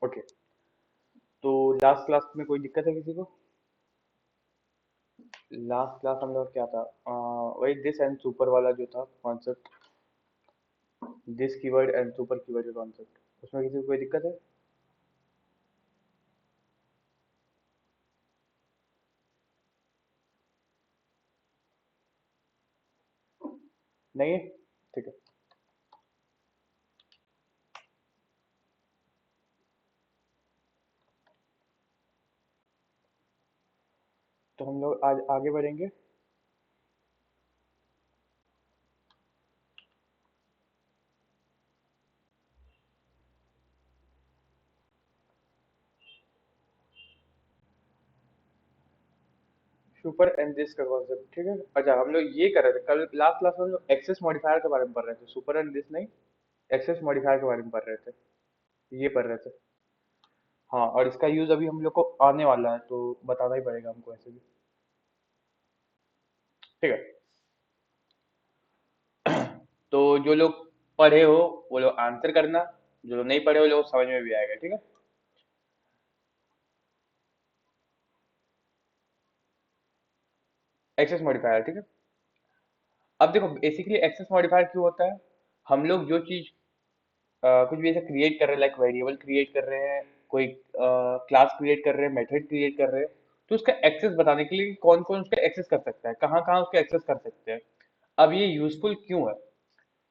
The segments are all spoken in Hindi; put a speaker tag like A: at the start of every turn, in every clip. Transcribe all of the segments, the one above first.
A: ओके। तो लास्ट क्लास में कोई दिक्कत है किसी को? लास्ट क्लास हम लोग क्या था, वही दिस एंड सुपर वाला जो था concept, this keyword and super keyword का कॉन्सेप्ट, उसमें किसी को कोई दिक्कत है? नहीं है? ठीक है। तो हम लोग आज आगे बढ़ेंगे। सुपर एंड दिस का कॉन्सेप्ट, ठीक है। अच्छा, हम लोग ये कर रहे थे कल लास्ट क्लास में, हम लोग एक्सेस मॉडिफायर के बारे में पढ़ रहे थे, सुपर एंड दिस नहीं, एक्सेस मॉडिफायर के बारे में पढ़ रहे थे, ये पढ़ रहे थे। हाँ, और इसका यूज अभी हम लोग को आने वाला है तो बताना ही पड़ेगा हमको ऐसे भी। ठीक है। तो जो लोग पढ़े हो वो लोग आंसर करना, जो लोग नहीं पढ़े हो लोग समझ में भी आएगा, ठीक है। एक्सेस मॉडिफायर, ठीक है। अब देखो बेसिकली एक्सेस मॉडिफायर क्यों होता है, हम लोग जो चीज कुछ भी ऐसा क्रिएट कर रहे हैं, लाइक वेरिएबल क्रिएट कर रहे हैं, कोई क्लास क्रिएट कर रहे हैं, मेथड क्रिएट कर रहे हैं, तो उसका एक्सेस बताने के लिए कि कौन कौन उसका एक्सेस कर सकता है, कहाँ कहाँ उसका एक्सेस कर सकते हैं। अब ये यूजफुल क्यों है?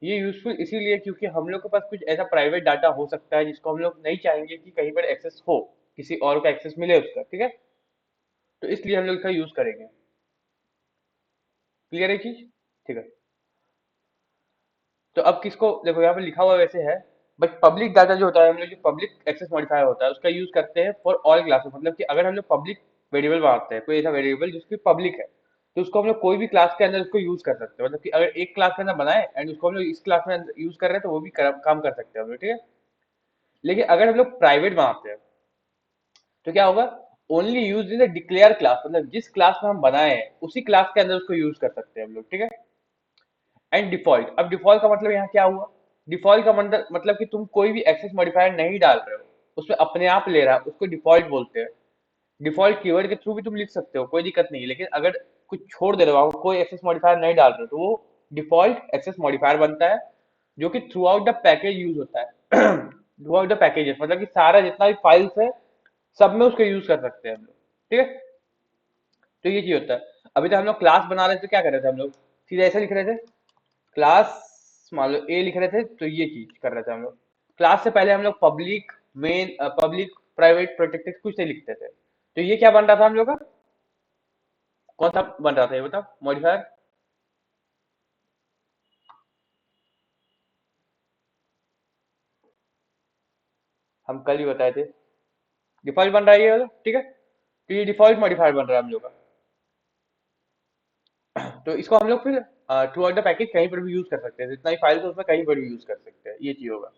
A: ये यूजफुल इसीलिए क्योंकि हम लोग के पास कुछ ऐसा प्राइवेट डाटा हो सकता है जिसको हम लोग नहीं चाहेंगे कि कहीं पर एक्सेस हो, किसी और का एक्सेस मिले उसका, ठीक है। तो इसलिए हम लोग इसका यूज करेंगे। क्लियर है चीज? ठीक है। तो अब किसको देखो यहाँ पे लिखा हुआ वैसे है, बट पब्लिक डाटा जो होता है, हम लोग जो पब्लिक एक्सेस मॉडिफायर होता है उसका यूज करते हैं फॉर ऑल क्लासेस, मतलब कि अगर हम लोग पब्लिक वेरिएबल बनाते हैं, कोई ऐसा वेरिएबल जिसकी पब्लिक है, तो उसको हम लोग कोई भी क्लास के अंदर उसको यूज कर सकते हैं, मतलब कि अगर एक क्लास के अंदर बनाए एंड उसको हम लोग इस क्लास में यूज कर रहे हैं तो वो भी काम कर सकते हैं हम लोग, ठीक है। लेकिन अगर हम लोग प्राइवेट बनाते हैं तो क्या होगा, only use in the declare class, मतलब जिस क्लास में हम बनाए हैं उसी क्लास के अंदर उसको यूज कर सकते हैं हम लोग, ठीक है। एंड डिफॉल्ट, अब डिफॉल्ट का मतलब यहाँ क्या हुआ, डिफॉल्ट का मतलब कि तुम कोई भी एक्सेस मॉडिफायर नहीं डाल रहे हो, उसमें अपने आप ले रहा है, उसको डिफॉल्ट बोलते हैं। डिफॉल्ट कीवर्ड के थ्रू भी तुम लिख सकते हो, कोई दिक्कत नहीं है, लेकिन अगर कुछ छोड़ दे रहे हो, कोई एक्सेस मॉडिफायर नहीं डाल रहे हो, तो वो डिफॉल्ट एक्सेस मॉडिफायर बनता है, जो कि through out the package use होता है। थ्रू आउट द पैकेजेस, मतलब कि सारा जितना भी फाइल्स है सब में उसको यूज कर सकते हैं हम लोग, ठीक है। तो ये चीज होता है। अभी तक हम लोग क्लास बना रहे थे, क्या कर रहे थे हम लोग, सीधा ऐसा लिख रहे थे, क्लास मान लो ए लिख रहे थे, तो ये चीज कर रहे थे हम लोग। क्लास से पहले हम लोग public main, public private protected कुछ नहीं लिखते थे, तो ये क्या बन रहा था हम लोग का, कौन सा बन रहा था ये बताओ मॉडिफायर? हम कल ही बताए थे, डिफॉल्ट बन रहा है ये वाला, ठीक है। तो ये डिफॉल्ट मॉडिफायर बन रहा है हम लोग का। तो इसको हम लोग फिर थ्रू आउट द पैकेज कहीं पर भी यूज कर सकते हैं, जितना ही फाइल है उसमें कहीं पर भी यूज कर सकते हैं, ये चीज होगा।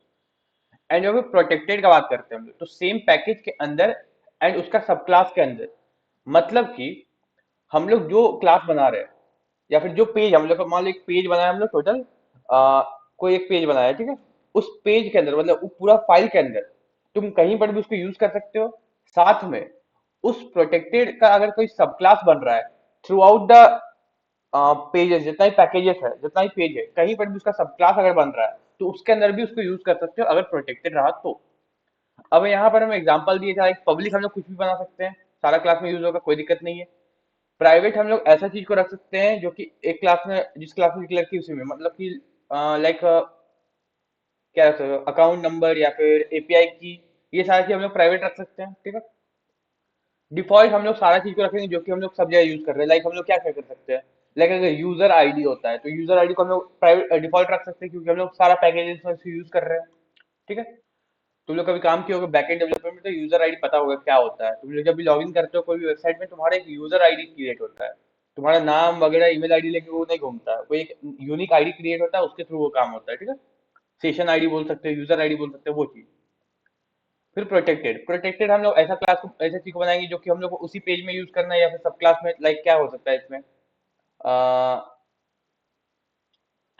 A: एंड जब प्रोटेक्टेड का बात करते हैं हम लोग, तो सेम पैकेज के अंदर एंड उसका सब क्लास के अंदर, मतलब कि हम लोग जो क्लास बना रहे हैं या फिर जो पेज हम लोग का, मान लो एक पेज बनाया हम लोग टोटल, कोई एक पेज बनाया, ठीक है। उस पेज के अंदर मतलब वो पूरा फाइल के अंदर तुम कहीं पर भी उसको यूज कर सकते हो। साथ में उस प्रोटेक्टेड का अगर कोई सब क्लास बन रहा है थ्रू आउट द पेजेस, जितना ही पैकेजेस है, जितना ही पेज है, कहीं पर भी उसका सब क्लास अगर बन रहा है तो उसके अंदर भी उसको यूज कर सकते हो अगर प्रोटेक्टेड रहा तो। अब यहाँ पर हम एग्जांपल दिए था, एक पब्लिक हम लोग कुछ भी बना सकते हैं, सारा क्लास में यूज होगा, कोई दिक्कत नहीं है। प्राइवेट हम लोग ऐसा चीज को रख सकते हैं जो कि एक क्लास में, जिस क्लास में डिक्लेयर की उसी में, मतलब कि लाइक क्या रख सकते हो, अकाउंट नंबर या फिर एपीआई की, ये सारी चीज हम लोग प्राइवेट रख सकते हैं, ठीक है। डिफॉल्ट हम लोग सारा चीज को रखेंगे जो कि हम लोग सब जगह यूज कर रहे हैं, लाइक हम लोग क्या क्या कर सकते हैं, लाइक अगर यूजर आईडी होता है तो यूजर आईडी को हम लोग प्राइवेट डिफॉल्ट रख सकते हैं, क्योंकि हम लोग सारा पैकेजेस में यूज कर रहे हैं, ठीक है। तुम लोग कभी काम किया होगा बैकएंड डेवलपमेंट में, तो यूजर आईडी पता होगा क्या होता है, तुम लोग जब भी लॉगिन करते हो कोई भी वेबसाइट में, तुम्हारा एक यूजर आईडी क्रिएट होता है, तुम्हारा नाम वगैरह ईमेल आईडी लेके वो नहीं घूमता है, कोई एक यूनिक आईडी क्रिएट होता है, उसके थ्रू वो काम होता है, ठीक है। सेशन आईडी बोल सकते हो, यूजर आईडी बोल सकते हो, वो चीज। फिर प्रोटेक्टेड, प्रोटेक्टेड हम लोग ऐसा क्लास को, ऐसा चीज को बनाएंगे जो कि हम लोग को उसी पेज में यूज करना है या फिर सब क्लास में, लाइक क्या हो सकता है इसमें,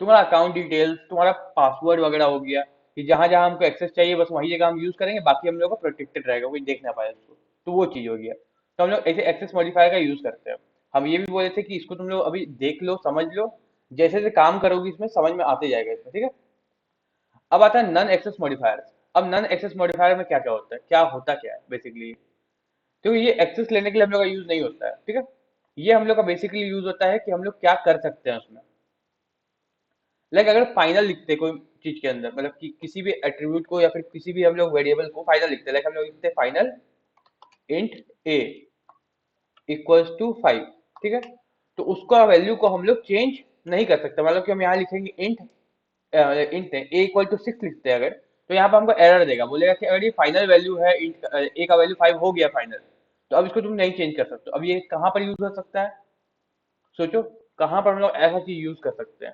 A: तुम्हारा अकाउंट डिटेल्स, तुम्हारा पासवर्ड वगैरह हो गया, कि जहां जहां हमको एक्सेस चाहिए बस वही जगह हम यूज करेंगे, बाकी हम लोग को प्रोटेक्टेड रहेगा, कोई देख ना पाए उसको। तो वो चीज हो गया। तो हम लोग ऐसे एक्सेस मॉडिफायर का यूज करते हैं। हम ये भी बोले थे कि इसको तुम लोग अभी देख लो, समझ लो, जैसे जैसे काम करोगी इसमें समझ में आते जाएगा इसमें, ठीक है। अब आता है नन एक्सेस मॉडिफायर। अब नन एक्सेस मॉडिफायर में क्या क्या होता है, क्या है बेसिकली। तो ये एक्सेस लेने के लिए हम लोग का यूज नहीं होता है, ठीक है। ये हम लोग का बेसिकली यूज होता है कि हम लोग क्या कर सकते हैं उसमें। लाइक अगर फाइनल लिखते हैं कोई चीज के अंदर, मतलब कि किसी भी एट्रीब्यूट को या फिर किसी भी हम लोग वेरिएबल को फाइनल लिखते हैं, लाइक हम लोग लिखते हैं final int a equals to 5, ठीक है। तो उसका वैल्यू को हम लोग चेंज नहीं कर सकते, मतलब कि हम यहाँ लिखेंगे int, int a equal to 6 लिखते हैं अगर, तो यहाँ पे हमको एरर देगा, बोलेगा कि अगर ये फाइनल वैल्यू है, इंट ए का वैल्यू 5 हो गया फाइनल, तो अब इसको तुम नहीं चेंज कर सकते। अब ये कहाँ पर यूज हो सकता है, सोचो, कहाँ पर हम लोग ऐसा चीज यूज कर सकते हैं।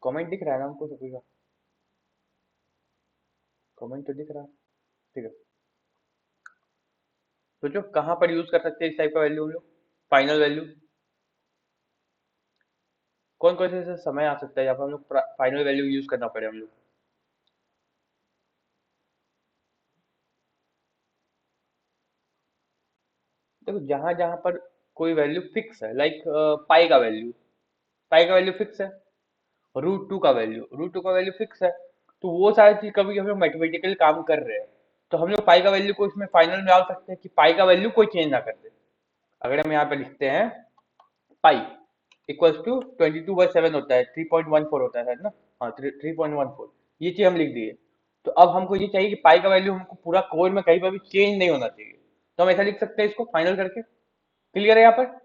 A: कमेंट दिख रहा है ना हमको सभी का? कमेंट तो दिख रहा है, ठीक है। सोचो कहाँ पर यूज कर सकते हैं इस टाइप का वैल्यू हम लोग, फाइनल वैल्यू। कौन कौन से ऐसे समय आ सकता है जहाँ पर हम लोग फाइनल वैल्यू यूज करना पड़े हम लोग। देखो जहां जहां पर कोई वैल्यू फिक्स है, लाइक पाई का वैल्यू फिक्स है, रूट टू का वैल्यू फिक्स है, तो वो सारी चीज कभी हम लोग मैथमेटिकल काम कर रहे हैं, तो हम लोग पाई का वैल्यू को इसमें फाइनल में डाल सकते हैं कि पाई का वैल्यू कोई चेंज ना कर दे। अगर हम यहाँ पे लिखते हैं पाई इक्वल्स टू 22/7 होता है, 3.14 होता है शायद ना, हाँ 3.14, ये चीज हम लिख दिए। तो अब हमको ये चाहिए कि पाई का वैल्यू हमको पूरा कोड में कहीं पर भी चेंज नहीं होना चाहिए, तो हम ऐसा लिख सकते हैं इसको फाइनल करके। क्लियर है यहाँ पर?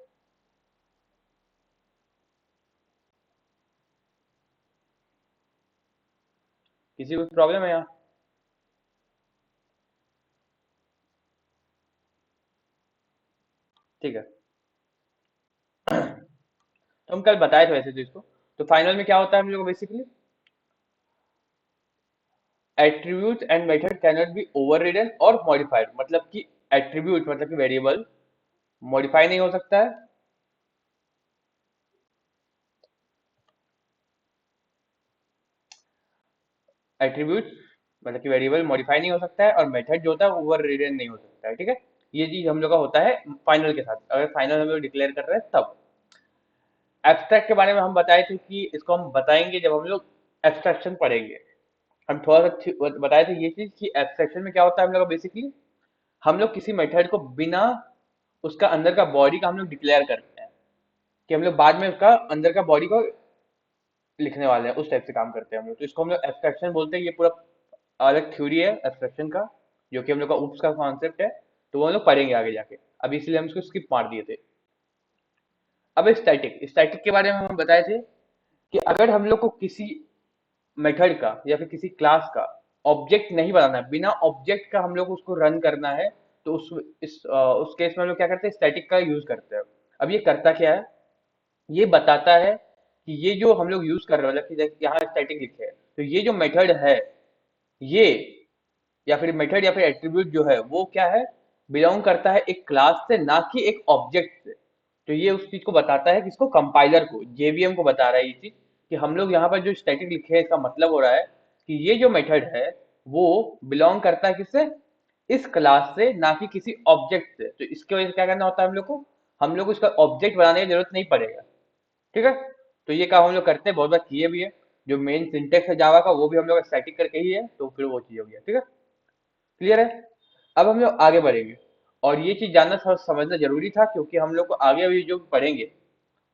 A: किसी को प्रॉब्लम है यहाँ? ठीक है। तो हम कल बताए थे वैसे तो इसको। तो फाइनल में क्या होता है हम लोग को basically, attribute and method can not be overridden और मॉडिफाइड, मतलब कि एट्रीब्यूट मतलब कि वेरिएबल मॉडिफाई नहीं हो सकता है, एट्रीब्यूट मतलब कि वेरिएबल मॉडिफाई नहीं हो सकता है, और मेथड जो होता है ओवर रिडन नहीं हो सकता है, ठीक है। ये चीज हम लोग का होता है फाइनल के साथ, अगर फाइनल हम लोग डिक्लेयर कर रहे हैं तब। एब्स्ट्रैक्ट के बारे में हम बताए थे कि इसको हम बताएंगे जब हम लोग एब्स्ट्रैक्शन पढ़ेंगे। हम थोड़ा सा बताए थे ये चीज कि एब्स्ट्रैक्शन में क्या होता है हम लोग का बेसिकली, हम लोग किसी मेथड को बिना उसका अंदर का बॉडी का हम लोग डिक्लेयर करते हैं, कि हम लोग बाद में उसका अंदर का बॉडी को लिखने वाले हैं, उस टाइप से काम करते हैं हम लोग। तो इसको हम लोग एब्स्ट्रैक्शन बोलते हैं। ये पूरा अलग थ्योरी है एब्स्ट्रैक्शन का, जो कि हम लोग का UPS का कॉन्सेप्ट है, तो वो हम लोग पढ़ेंगे आगे जाके। अब इसलिए हम इसको स्किप मार दिए थे। अब स्टैटिक, स्टैटिक के बारे में हम बताए थे कि अगर हम लोग को किसी मेथड का या फिर किसी क्लास का ऑब्जेक्ट नहीं बनाना है, बिना ऑब्जेक्ट का हम लोग उसको रन करना है, तो उस केस में हम लोग क्या करते हैं, स्टैटिक का यूज करते हैं। अब ये करता क्या है, ये बताता है कि ये जो हम लोग यूज कर रहे हैं, मतलब कि जैसे यहाँ स्टैटिक लिखे है, तो ये जो मेथड है, ये या फिर मेथड या फिर एट्रीब्यूट जो है वो क्या है, बिलोंग करता है एक क्लास से, ना कि एक ऑब्जेक्ट से। तो ये उस चीज को बताता है, किसको, कंपाइलर को, जेवीएम को बता रहा है ये चीज, कि हम लोग यहाँ पर जो स्टैटिक लिखे हैं इसका मतलब हो रहा है कि ये जो मेथड है वो बिलोंग करता है किससे, इस क्लास से, ना कि किसी ऑब्जेक्ट से। तो इसकी वजह से क्या करना होता है हम लोग को, हम लोग को इसका ऑब्जेक्ट बनाने की जरूरत नहीं पड़ेगा, ठीक है। तो ये काम हम लोग करते हैं, बहुत बार किए भी है। जो मेन सिंटेक्स है जावा का वो भी हम लोग स्टैटिक करके ही है, तो फिर वो चीज हो गया, ठीक है। क्लियर है? अब हम लोग आगे बढ़ेंगे, और ये चीज जानना थोड़ा समझना जरूरी था, क्योंकि हम लोग को आगे अभी जो पढ़ेंगे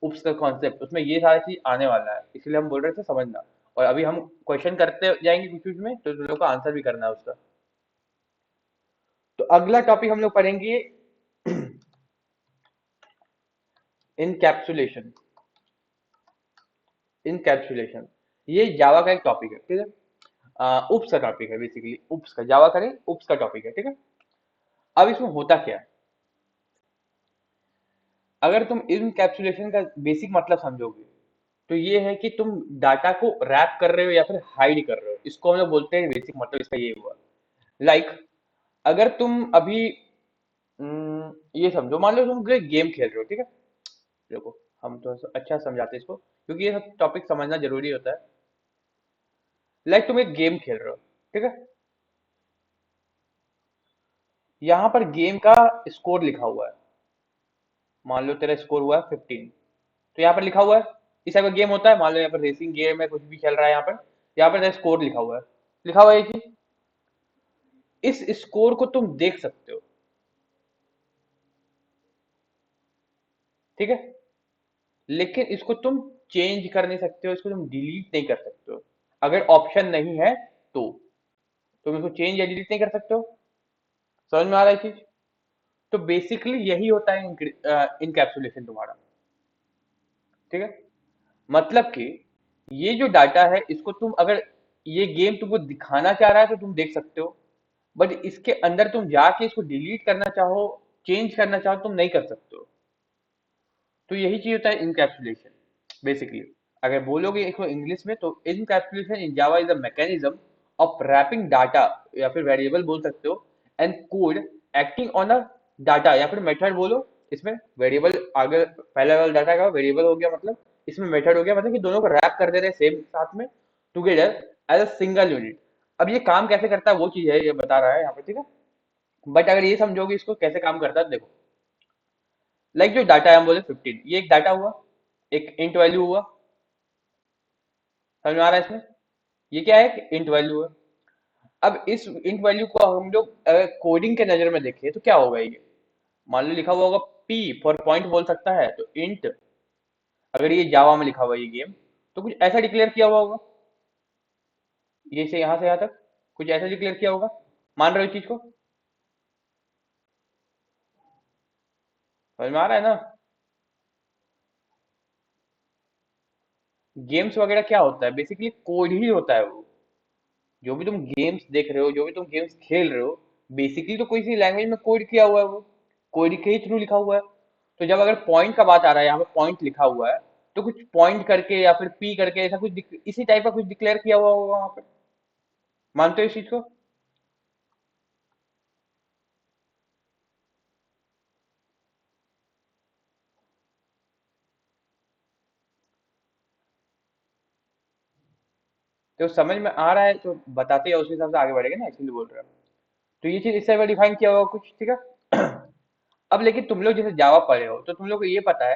A: उप्स का कॉन्सेप्ट, उसमें ये सारी चीज आने वाला है, इसलिए हम बोल रहे थे समझना। और अभी हम क्वेश्चन करते जाएंगे कुछ कुछ में, तो तुम लोग को आंसर भी करना है उसका। तो अगला टॉपिक हम लोग पढ़ेंगे इनकैप्सुलेशन। इनकैप्सुलेशन ये जावा का एक टॉपिक है, ठीक है। उप्स का टॉपिक है, बेसिकली उप्स का, जावा करें उप्स का टॉपिक है, ठीक है। अब इसमें होता क्या है, अगर तुम इनकैप्सुलेशन का बेसिक मतलब समझोगे, तो ये है कि तुम डाटा को रैप कर रहे हो या फिर हाइड कर रहे हो, इसको हम लोग बोलते हैं बेसिक मतलब इसका ये हुआ। लाइक अगर तुम अभी ये समझो, मान लो तुम कोई गेम खेल रहे हो, ठीक है। देखो, हम तो अच्छा समझाते हैं इसको, क्योंकि ये सब टॉपिक समझना जरूरी होता है। लाइक तुम एक गेम खेल रहे हो, ठीक है। यहाँ पर गेम का स्कोर लिखा हुआ है। मान लो तेरा स्कोर हुआ है 15, तो यहाँ पर लिखा हुआ है, इस टाइप का गेम होता है। मान लो यहाँ पर रेसिंग गेम है, कुछ भी चल रहा है, यहाँ पर तेरा स्कोर लिखा हुआ है ये चीज। इस स्कोर को तुम देख सकते हो, ठीक है। लेकिन इसको तुम चेंज कर नहीं सकते हो, इसको तुम डिलीट नहीं कर सकते हो। अगर ऑप्शन नहीं है तो तुम इसको चेंज या डिलीट नहीं कर सकते हो। समझ में आ रहा है चीज? तो बेसिकली यही होता है इनकैप्सुलेशन तुम्हारा, ठीक है। मतलब कि ये जो डाटा है, इसको तुम अगर ये गेम तुमको दिखाना चाह रहा है तो तुम देख सकते हो, बट इसके अंदर तुम जाके इसको डिलीट करना चाहो, चेंज करना चाहो, तुम नहीं कर सकते हो। तो यही चीज होता है इनकैप्सुलेशन बेसिकली। अगर बोलोगे इसको इंग्लिश में, तो encapsulation in Java is a mechanism of wrapping data, या फिर वेरिएबल बोल सकते हो, and code acting on a data, या फिर मेथड बोलो। इसमें वेरिएबल आगे, पहला वाला डाटा का वेरिएबल हो गया, मतलब इसमें मेथड हो गया, मतलब कि दोनों को रैप कर दे रहे हैं सेम साथ में, together as a single unit. अब ये काम कैसे करता है वो चीज है, ये बता रहा है यहाँ पे, ठीक है। बट अगर ये समझोगे इसको कैसे काम करता है, देखो। लाइक जो डाटा है, हम बोले 15, ये एक डाटा हुआ, एक इंट वैल्यू हुआ। समझ में आ रहा है इसमें? ये क्या है कि इंट वैल्यू है। अब इस इंट वैल्यू को हम लोग अगर कोडिंग के नजर में देखें तो क्या होगा ये। मान लो लिखा हुआ होगा पी फॉर पॉइंट बोल सकता है, तो इंट, अगर ये जावा में लिखा हुआ है ये गेम, तो कुछ ऐसा डिक्लेयर किया हुआ होगा, ये से यहाँ तक कुछ ऐसा डिक्लेयर किया होगा। मान रहे हो इस चीज को? समझ में आ रहा है ना? गेम्स वगैरह क्या होता है, बेसिकली कोड ही होता है वो। जो भी तुम गेम्स देख रहे हो, जो भी तुम गेम्स खेल रहे हो, बेसिकली तो कोई सी लैंग्वेज में कोड किया हुआ है वो, कोड के ही थ्रू लिखा हुआ है। तो जब अगर पॉइंट का बात आ रहा है, यहाँ पे पॉइंट लिखा हुआ है, तो कुछ पॉइंट करके या फिर पी करके ऐसा कुछ इसी टाइप का कुछ डिक्लेयर किया हुआ होगा वहां पे। मानते हो इस चीज को? तो समझ में आ रहा है तो बताते हैं, उसी हिसाब से आगे बढ़ेगा ना, इसलिए बोल रहा हूँ। तो ये चीज इस टाइप का डिफाइन किया हुआ कुछ, ठीक है। अब लेकिन तुम लोग जैसे जावा पढ़े हो, तो तुम लोग को ये पता है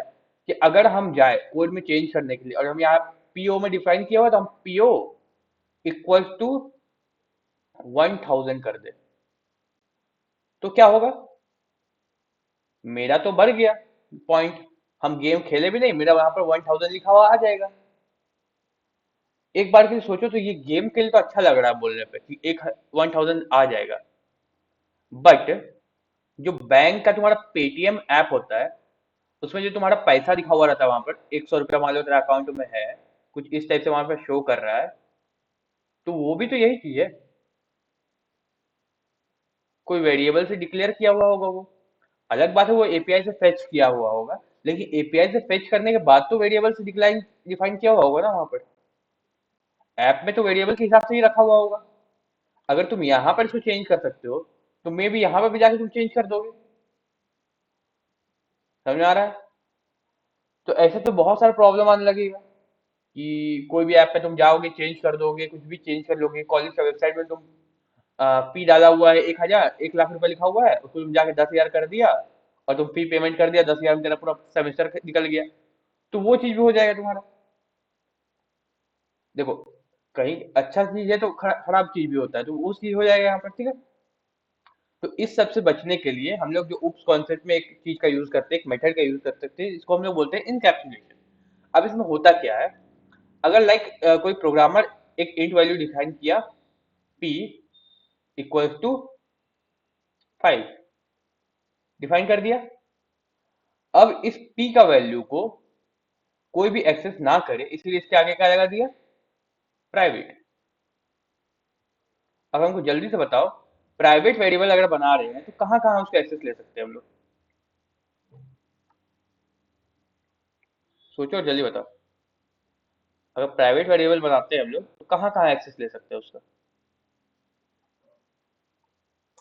A: कि अगर हम जाए कोड में चेंज करने के लिए, और हम यहाँ पीओ में डिफाइन किया हुआ, तो हम पीओ इक्वल टू 1000 कर दे, तो क्या होगा? मेरा तो बढ़ गया पॉइंट, हम गेम खेले भी नहीं, मेरा वहां पर 1000 लिखा हुआ आ जाएगा। एक बार के लिए सोचो, तो ये गेम के लिए तो अच्छा लग रहा है बोलने पे कि एक 1000 आ जाएगा। बट जो बैंक का तुम्हारा पेटीएम ऐप होता है, उसमें जो तुम्हारा पैसा लिखा हुआ रहता है वहां पर, 100 रुपया मान लो तेरा अकाउंट में है, कुछ इस टाइप से वहां पर शो कर रहा है, तो वो भी तो यही चीज है। कोई वेरिएबल से डिक्लेयर किया हुआ होगा वो। अलग बात है वो एपीआई से फेच किया हुआ होगा, लेकिन एपीआई से फेच करने के बाद तो वेरिएबल से डिक्लाइन डिफाइन किया हुआ होगा ना वहां पर। ऐप में तो वेरिएबल के हिसाब से ही रखा हुआ होगा। अगर तुम यहाँ पर इसको चेंज कर सकते हो, तो मे भी यहाँ पर भी जाके तुम चेंज कर दोगे। समझ में आ रहा है? तो ऐसे तो बहुत सारा प्रॉब्लम आने लगेगा कि कोई भी ऐप पे तुम जाओगे, चेंज कर दोगे, कुछ भी चेंज कर लोगे। कॉलेज का वेबसाइट में तुम फी डाला हुआ है 1000, 1 लाख रुपए लिखा हुआ है, उसको तुम जाके 10,000 कर दिया, और तुम फी पेमेंट कर दिया 10,000 में, तेरा पूरा सेमेस्टर निकल गया। तो वो चीज भी हो जाएगा तुम्हारा। देखो, कहीं अच्छा चीज है तो खराब चीज भी होता है, तो वो चीज हो जाएगा यहाँ पर, ठीक है। तो इस सब से बचने के लिए हम लोग जो उप्स कॉन्सेप्ट में एक चीज का यूज करते हैं, एक मेथड का यूज कर सकते हैं, इसको हम लोग बोलते हैं इनकैप्सुलेशन। अब इसमें होता क्या है, अगर लाइक कोई प्रोग्रामर एक इंट वैल्यू डिफाइन किया, p इक्वल्स टू 5, डिफाइन कर दिया। अब इस p का वैल्यू को कोई भी एक्सेस ना करे, इसलिए इसके आगे क्या लगा दिया? प्राइवेट। अब हमको जल्दी से बताओ, प्राइवेट वेरिएबल अगर बना रहे हैं तो कहाँ कहाँ उसका एक्सेस ले सकते हैं हम लोग? सोचो और जल्दी बताओ। अगर प्राइवेट वेरिएबल बनाते हैं हम लोग, तो कहाँ कहाँ एक्सेस ले सकते हैं उसका?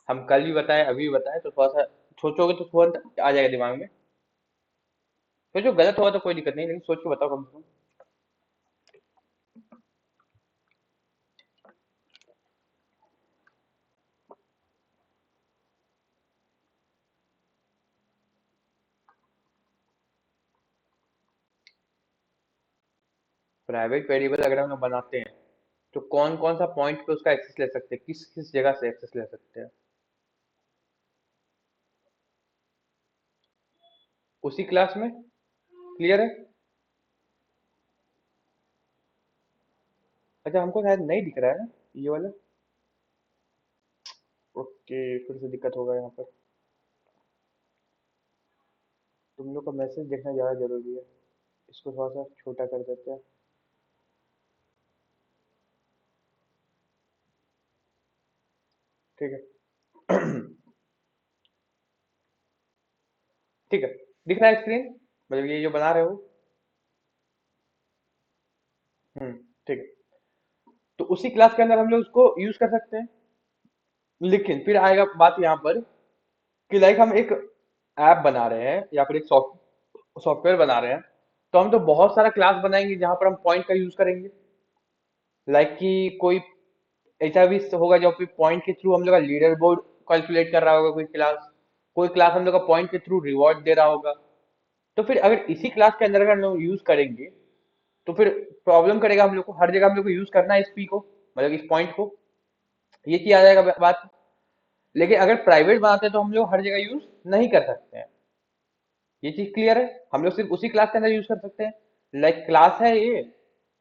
A: हम कल भी बताए, अभी भी बताए, तो थोड़ा सा सोचोगे तो तुरंत आ जाएगा दिमाग में। सोचो गलत होगा तो कोई दिक्कत नहीं, लेकिन सोच के बताओ कम से कम। प्राइवेट वेरिएबल अगर हम लोग बनाते हैं तो कौन कौन सा पॉइंट पे उसका एक्सेस ले सकते हैं, किस किस जगह से एक्सेस ले सकते हैं? उसी क्लास में। क्लियर है? अच्छा, हमको शायद नहीं दिख रहा है ना ये वाला। ओके, फिर से दिक्कत होगा यहाँ पर। तुम लोग का मैसेज देखना ज़्यादा जरूरी है। इसको थोड़ा सा छोटा कर देते हैं। ठीक है। ठीक है। दिख रहा है स्क्रीन? मतलब ये जो बना रहे हो? ठीक है। तो उसी क्लास के अंदर हम लोग उसको यूज कर सकते हैं। लेकिन फिर आएगा बात यहाँ पर कि लाइक हम एक ऐप बना रहे हैं या फिर एक सॉफ्टवेयर बना रहे हैं, तो हम तो बहुत सारा क्लास बनाएंगे जहां पर हम पॉइंट का यूज करेंगे। लाइक कि कोई ऐसा भी होगा जो फिर पॉइंट के थ्रू हम लोग का लीडर बोर्ड कैलकुलेट कर रहा होगा, कोई क्लास हम लोग का पॉइंट के थ्रू रिवॉर्ड दे रहा होगा। तो फिर अगर इसी क्लास के अंदर अगर हम लोग यूज करेंगे तो फिर प्रॉब्लम करेगा हम लोग को, हर जगह हम लोग को यूज करना है इस पी को, मतलब इस पॉइंट को। ये चीज आ जाएगा बात। लेकिन अगर प्राइवेट बनाते हैं तो हम लोग हर जगह यूज नहीं कर सकते हैं। ये चीज क्लियर है? हम लोग सिर्फ उसी क्लास के अंदर यूज कर सकते हैं। लाइक क्लास है ये,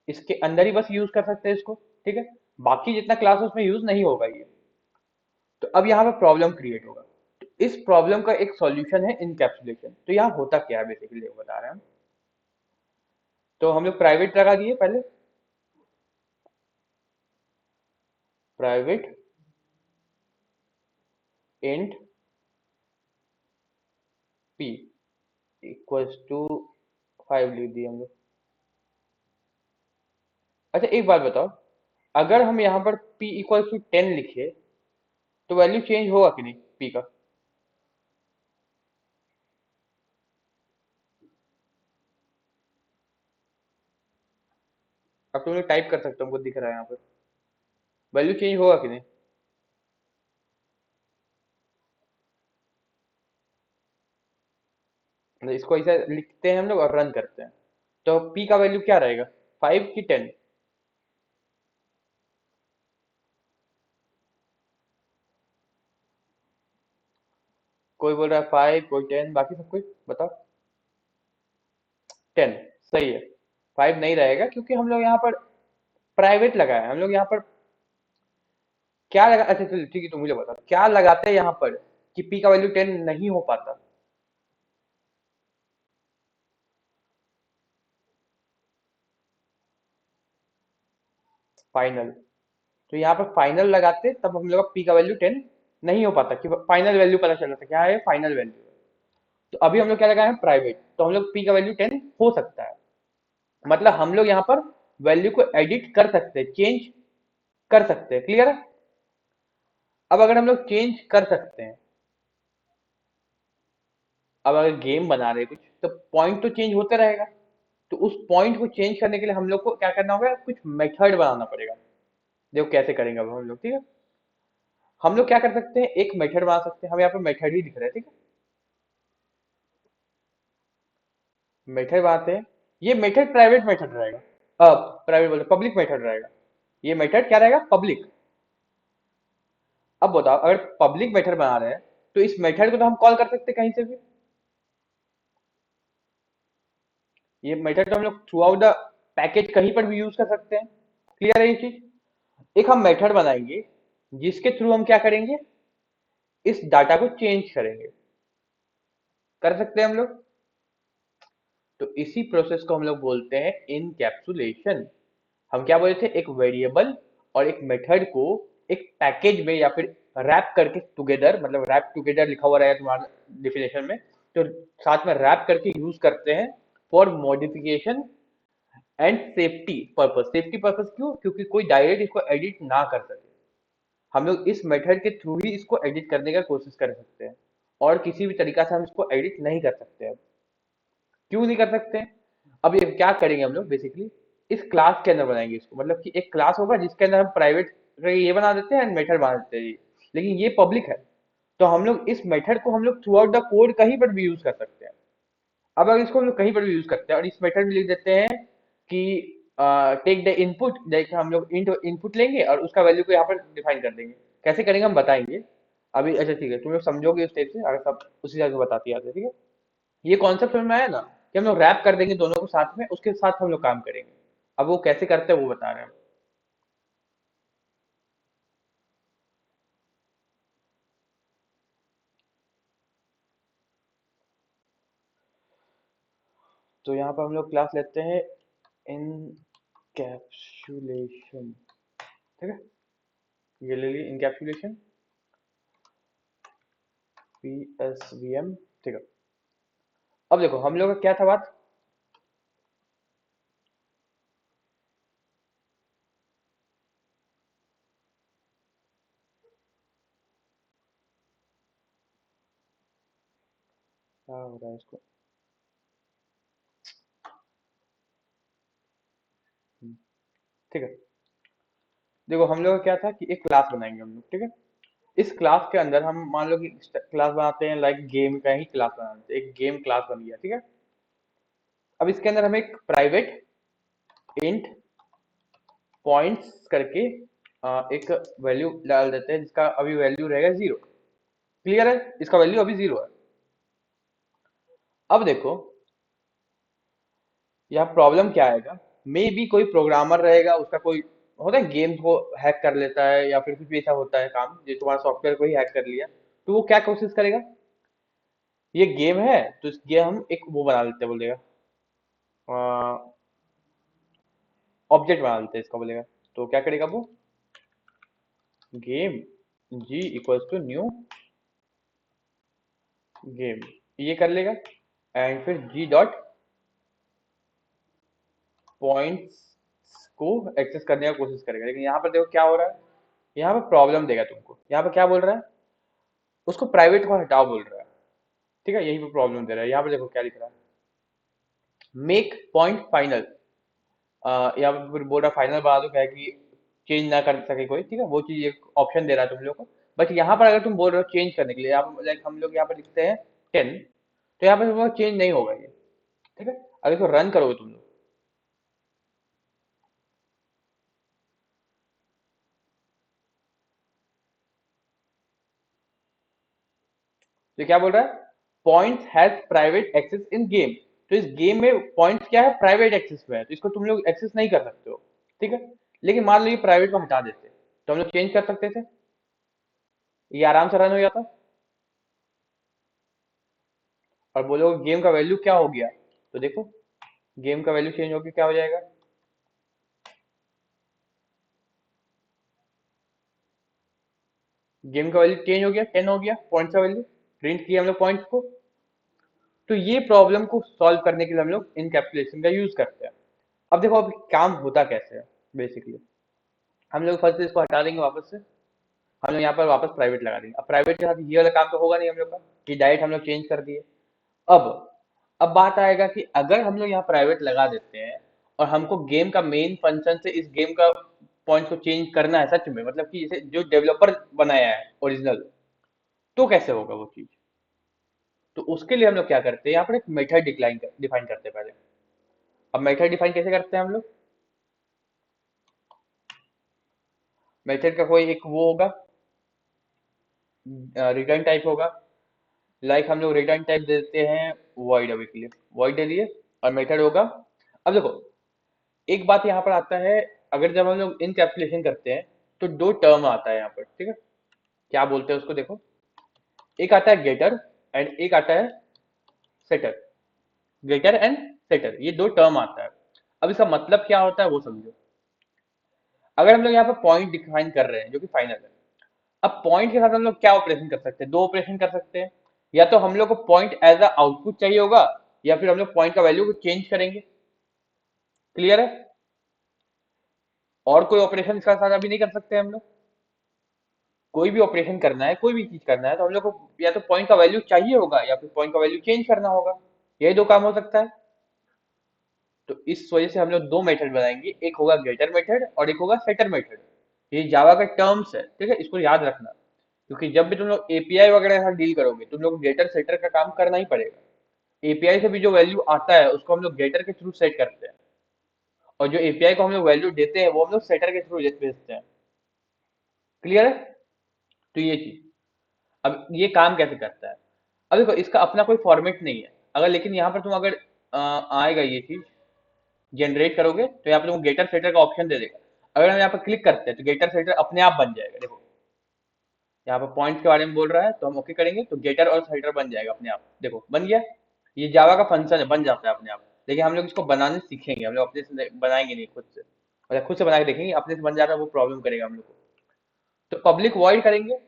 A: इसके अंदर ही बस यूज कर सकते हैं इसको। ठीक है। बाकी जितना क्लास है उसमें यूज नहीं होगा ये। तो अब यहाँ पे प्रॉब्लम क्रिएट होगा। तो इस प्रॉब्लम का एक सॉल्यूशन है इनकैप्सुलेशन। तो यहाँ होता क्या है बेसिकली वो बता रहे हैं हम। तो हम लोग प्राइवेट लगा दिए पहले। Private int p equals to 5 लिख दिए हम लोग। अच्छा एक बात बताओ, अगर हम यहाँ पर p इक्वल्स टू 10 लिखे तो वैल्यू चेंज होगा कि नहीं p का? अब तुम लोग टाइप कर सकते हो, हमको दिख रहा है यहाँ पर। वैल्यू चेंज होगा कि नहीं? मतलब इसको ऐसा लिखते हैं हम लोग और रन करते हैं। तो p का वैल्यू क्या रहेगा, 5 की 10? कोई बोल रहा है 5, कोई 10, बाकी सब कोई बताओ। 10 सही है। 5 नहीं रहेगा क्योंकि हम लोग यहाँ पर प्राइवेट लगाए हैं। हम लोग यहाँ पर क्या लगा, अच्छा चलो ठीक है, तुम मुझे बताओ क्या लगाते हैं यहाँ पर कि p का वैल्यू 10 नहीं हो पाता? फाइनल। तो यहाँ पर फाइनल लगाते तब हम लोग का p का वैल्यू 10 नहीं हो पाता, कि फाइनल वैल्यू पता चल जाता क्या है, फाइनल वैल्यू। तो अभी हम लोग क्या लगाए हैं, प्राइवेट, तो हम लोग p का वैल्यू 10 हो सकता है। मतलब हम लोग यहाँ पर वैल्यू को एडिट कर सकते हैं, चेंज कर सकते हैं। क्लियर है? अब अगर हम लोग चेंज कर सकते हैं, अब अगर गेम बना रहे हैं कुछ, तो पॉइंट तो चेंज होते रहेगा। तो उस पॉइंट को चेंज करने के लिए हम लोग को क्या करना होगा, कुछ मेथड बनाना पड़ेगा। देखो कैसे करेंगे अब हम लोग। ठीक है। हम लोग क्या कर सकते हैं, एक मेथड बना सकते हैं। हम यहाँ पे मेथड ही दिख रहा है। ठीक है। मेथड बनाते हैं। ये मेथड प्राइवेट मेथड रहेगा। प्राइवेट बोलते पब्लिक मेथड रहेगा। ये मेथड क्या रहेगा, पब्लिक। अब बताओ, अगर पब्लिक मेथड बना रहे हैं तो इस मेथड को तो हम कॉल कर सकते हैं कहीं से भी। ये मेथड तो हम लोग थ्रू आउट द पैकेज कहीं पर भी यूज कर सकते हैं। क्लियर है ये चीज? एक हम मेथड बनाएंगे जिसके थ्रू हम क्या करेंगे, इस डाटा को चेंज करेंगे। कर सकते हैं हम लोग। तो इसी प्रोसेस को हम लोग बोलते हैं इनकैप्सुलेशन। हम क्या बोले थे, एक वेरिएबल और एक मेथड को एक पैकेज में या फिर रैप करके टुगेदर, मतलब रैप टुगेदर लिखा हुआ रहेगा तुम्हारा डिफिनेशन में, तो साथ में रैप करके यूज करते हैं for modification and safety purpose. Safety purpose क्यों? क्योंकि कोई डायरेक्ट इसको एडिट ना कर सके। हम लोग इस मेथड के थ्रू ही इसको एडिट करने का कोशिश कर सकते हैं। और किसी भी तरीका से हम इसको एडिट नहीं कर सकते हैं। क्यों नहीं कर सकते हैं? अब ये क्या करेंगे हम लोग बेसिकली, इस क्लास के अंदर बनाएंगे इसको, मतलब कि एक क्लास होगा जिसके अंदर हम प्राइवेट ये बना देते हैं, मेथड बना देते हैं ये, लेकिन ये पब्लिक है। तो हम लोग इस मेथड को हम लोग थ्रू आउट द कोड कहीं पर भी यूज कर सकते हैं। अब अगर इसको हम लोग कहीं पर भी यूज करते हैं और इस मेथड में लिख देते हैं कि टेक द इनपुट, जैसे हम लोग इनपुट लेंगे और उसका वैल्यू को यहाँ पर डिफाइन कर देंगे। कैसे करेंगे हम बताएंगे अभी। अच्छा ठीक है, तुम लोग समझोगे उस टाइप से, अगर सब उसी तरह से बताती आते, ठीक है। ये कॉन्सेप्ट समझ में आया ना, कि हम लोग रैप कर देंगे दोनों को साथ में, उसके साथ हम लोग काम करेंगे। अब वो कैसे करते हैं वो बता रहे हैं। तो यहाँ पर हम लोग क्लास लेते हैं इनकैप्सुलेशन, ठीक है। ये ले लिए इनकैप्सुलेशन, PSVM, ठीक है। अब देखो हम लोग का क्या था बात। क्या हो रहा है इसको। हम्म, ठीक है। देखो हम लोग का क्या था कि एक क्लास बनाएंगे हम लोग, ठीक है। इस क्लास के अंदर हम मान लो कि क्लास बनाते हैं, लाइक गेम का ही क्लास बनाते हैं, एक गेम क्लास बन गया, ठीक है। अब इसके अंदर हम एक प्राइवेट इंट पॉइंट्स करके एक वैल्यू डाल देते हैं, जिसका अभी वैल्यू रहेगा 0। क्लियर है, इसका वैल्यू अभी 0 है। अब देखो यहाँ प्रॉब्लम क्या आएगा। मे बी कोई प्रोग्रामर रहेगा, उसका कोई होता है गेम को हैक कर लेता है, या फिर कुछ भी ऐसा होता है काम जो तुम्हारा सॉफ्टवेयर को ही हैक कर लिया। तो वो क्या कोशिश करेगा, ये गेम है तो इस गेम हम एक वो बना लेते हैं, बोलेगा ऑब्जेक्ट बना लेते हैं इसका, बोलेगा। तो क्या करेगा वो, game g equals to new game, ये कर लेगा। एंड फिर जी डॉट पॉइंट्स को एक्सेस करने का कोशिश करेगा। लेकिन यहाँ पर देखो क्या हो रहा है, यहाँ पर प्रॉब्लम देगा तुमको। यहाँ पर क्या बोल रहा है, उसको प्राइवेट को हटाओ बोल रहा है, ठीक है। यही पर प्रॉब्लम दे रहा है। यहाँ पर देखो क्या लिख रहा है, मेक पॉइंट फाइनल। यहाँ पर फिर बोल रहा है फाइनल बना दो, क्या है कि चेंज ना कर सके कोई, ठीक है। वो चीज एक ऑप्शन दे रहा है तुम लोग को। बट यहाँ पर अगर तुम बोल रहे हो चेंज करने के लिए, यहाँ पर लाइक हम लोग यहाँ पर लिखते हैं 10, तो यहाँ पर चेंज नहीं होगा ये, ठीक है। अगर इसको रन करोगे तुम लोग, तो क्या बोल रहा है, points has private access in game. तो इस गेम में पॉइंट्स क्या है, प्राइवेट एक्सेस में है, तो इसको तुम लोग एक्सेस नहीं कर सकते हो, ठीक है। लेकिन मान लो ये प्राइवेट को हटा देते, तो हम लोग चेंज कर सकते थे, ये आराम से रन हो जाता। और बोलोगे गेम का वैल्यू क्या हो गया, तो देखो गेम का वैल्यू चेंज होकर क्या हो जाएगा, गेम का वैल्यू चेंज हो गया, 10 हो गया पॉइंट्स का वैल्यू, प्रिंट किया हम लोग पॉइंट्स को। तो ये प्रॉब्लम को सॉल्व करने के लिए हम लोग इनकैप्सुलेशन का यूज करते हैं। अब देखो अब काम होता कैसे है बेसिकली। हम लोग फर्स्ट इसको हटा देंगे वापस से, हम लोग यहाँ पर वापस प्राइवेट लगा देंगे। अब प्राइवेट के साथ ये वाला काम तो होगा नहीं हम लोग का, कि डायरेक्ट हम लोग चेंज कर दिए। अब अब बात आएगा कि अगर हम लोग यहाँ प्राइवेट लगा देते हैं और हमको गेम का मेन फंक्शन से इस गेम का पॉइंट को चेंज करना है सच में, मतलब कि जैसे जो डेवलपर बनाया है ओरिजिनल, तो कैसे होगा वो चीज। तो उसके लिए हम लोग क्या करते हैं, यहाँ पर एक मेथड डिफाइन करते हैं पहले। अब मेथड डिफाइन कैसे करते हैं हम लोग, मेथड का कोई एक वो होगा, रिटर्न टाइप होगा। लाइक हम लोग रिटर्न टाइप देते हैं वॉइड, अभी के लिए वॉइड दे दिए, और मेथड होगा। अब देखो एक बात यहाँ पर आता है, अगर जब हम लोग इनकैप्सुलेशन करते हैं तो दो टर्म आता है यहाँ पर, ठीक है। क्या बोलते हैं उसको देखो, एक आता है गेटर एंड एक आता है सेटर। गेटर एंड सेटर, ये दो टर्म आता है। अब इसका मतलब क्या होता है वो समझो। अगर हम लोग यहाँ पर पॉइंट डिफाइन कर रहे हैं जो कि फाइनल है, अब पॉइंट के साथ हम लोग क्या ऑपरेशन कर सकते हैं, दो ऑपरेशन कर सकते हैं। या तो हम लोग को पॉइंट एज अ आउटपुट चाहिए होगा, या फिर हम लोग पॉइंट का वैल्यू को चेंज करेंगे। क्लियर है, और कोई ऑपरेशन इसका साथ अभी नहीं कर सकते हम लोग। कोई भी ऑपरेशन करना है, कोई भी चीज करना है, तो हम लोग को या तो पॉइंट का वैल्यू चाहिए होगा या फिर पॉइंट का वैल्यू चेंज करना होगा। यही दो काम हो सकता है। तो इस वजह से हम लोग दो मेथड बनाएंगे, एक होगा गेटर मेथड और एक होगा सेटर मेथड। ये जावा का टर्म्स है, ठीक है, इसको याद रखना। क्योंकि जब भी तुम लोग एपीआई वगैरह के साथ डील करोगे, तुम लोग गेटर सेटर का काम करना ही पड़ेगा। एपीआई से भी जो वैल्यू आता है उसको हम लोग गेटर के थ्रू सेट करते हैं, और जो एपीआई को हम लोग वैल्यू देते हैं वो हम लोग सेटर के थ्रू भेजते हैं। क्लियर है? तो ये चीज, अब ये काम कैसे करता है। अब देखो, इसका अपना कोई फॉर्मेट नहीं है। अगर लेकिन यहाँ पर तुम अगर आएगा ये चीज, जनरेट करोगे तो यहाँ पे तुमको गेटर सेटर का ऑप्शन दे देगा। अगर हम यहाँ पर क्लिक करते हैं तो गेटर सेटर अपने आप बन जाएगा। देखो, यहाँ पर पॉइंट्स के बारे में बोल रहा है, तो हम ओके करेंगे तो गेटर और सेटर बन जाएगा अपने आप। देखो बन गया। ये जावा का फंक्शन है, बन जाता है अपने आप। लेकिन हम लोग इसको बनाने सीखेंगे, हम लोग अपने से बनाएंगे नहीं खुद से। और खुद से बना के देखेंगे, अपने से बन जाता है वो प्रॉब्लम करेगा हम लोग को। तो पब्लिक वॉइड करेंगे।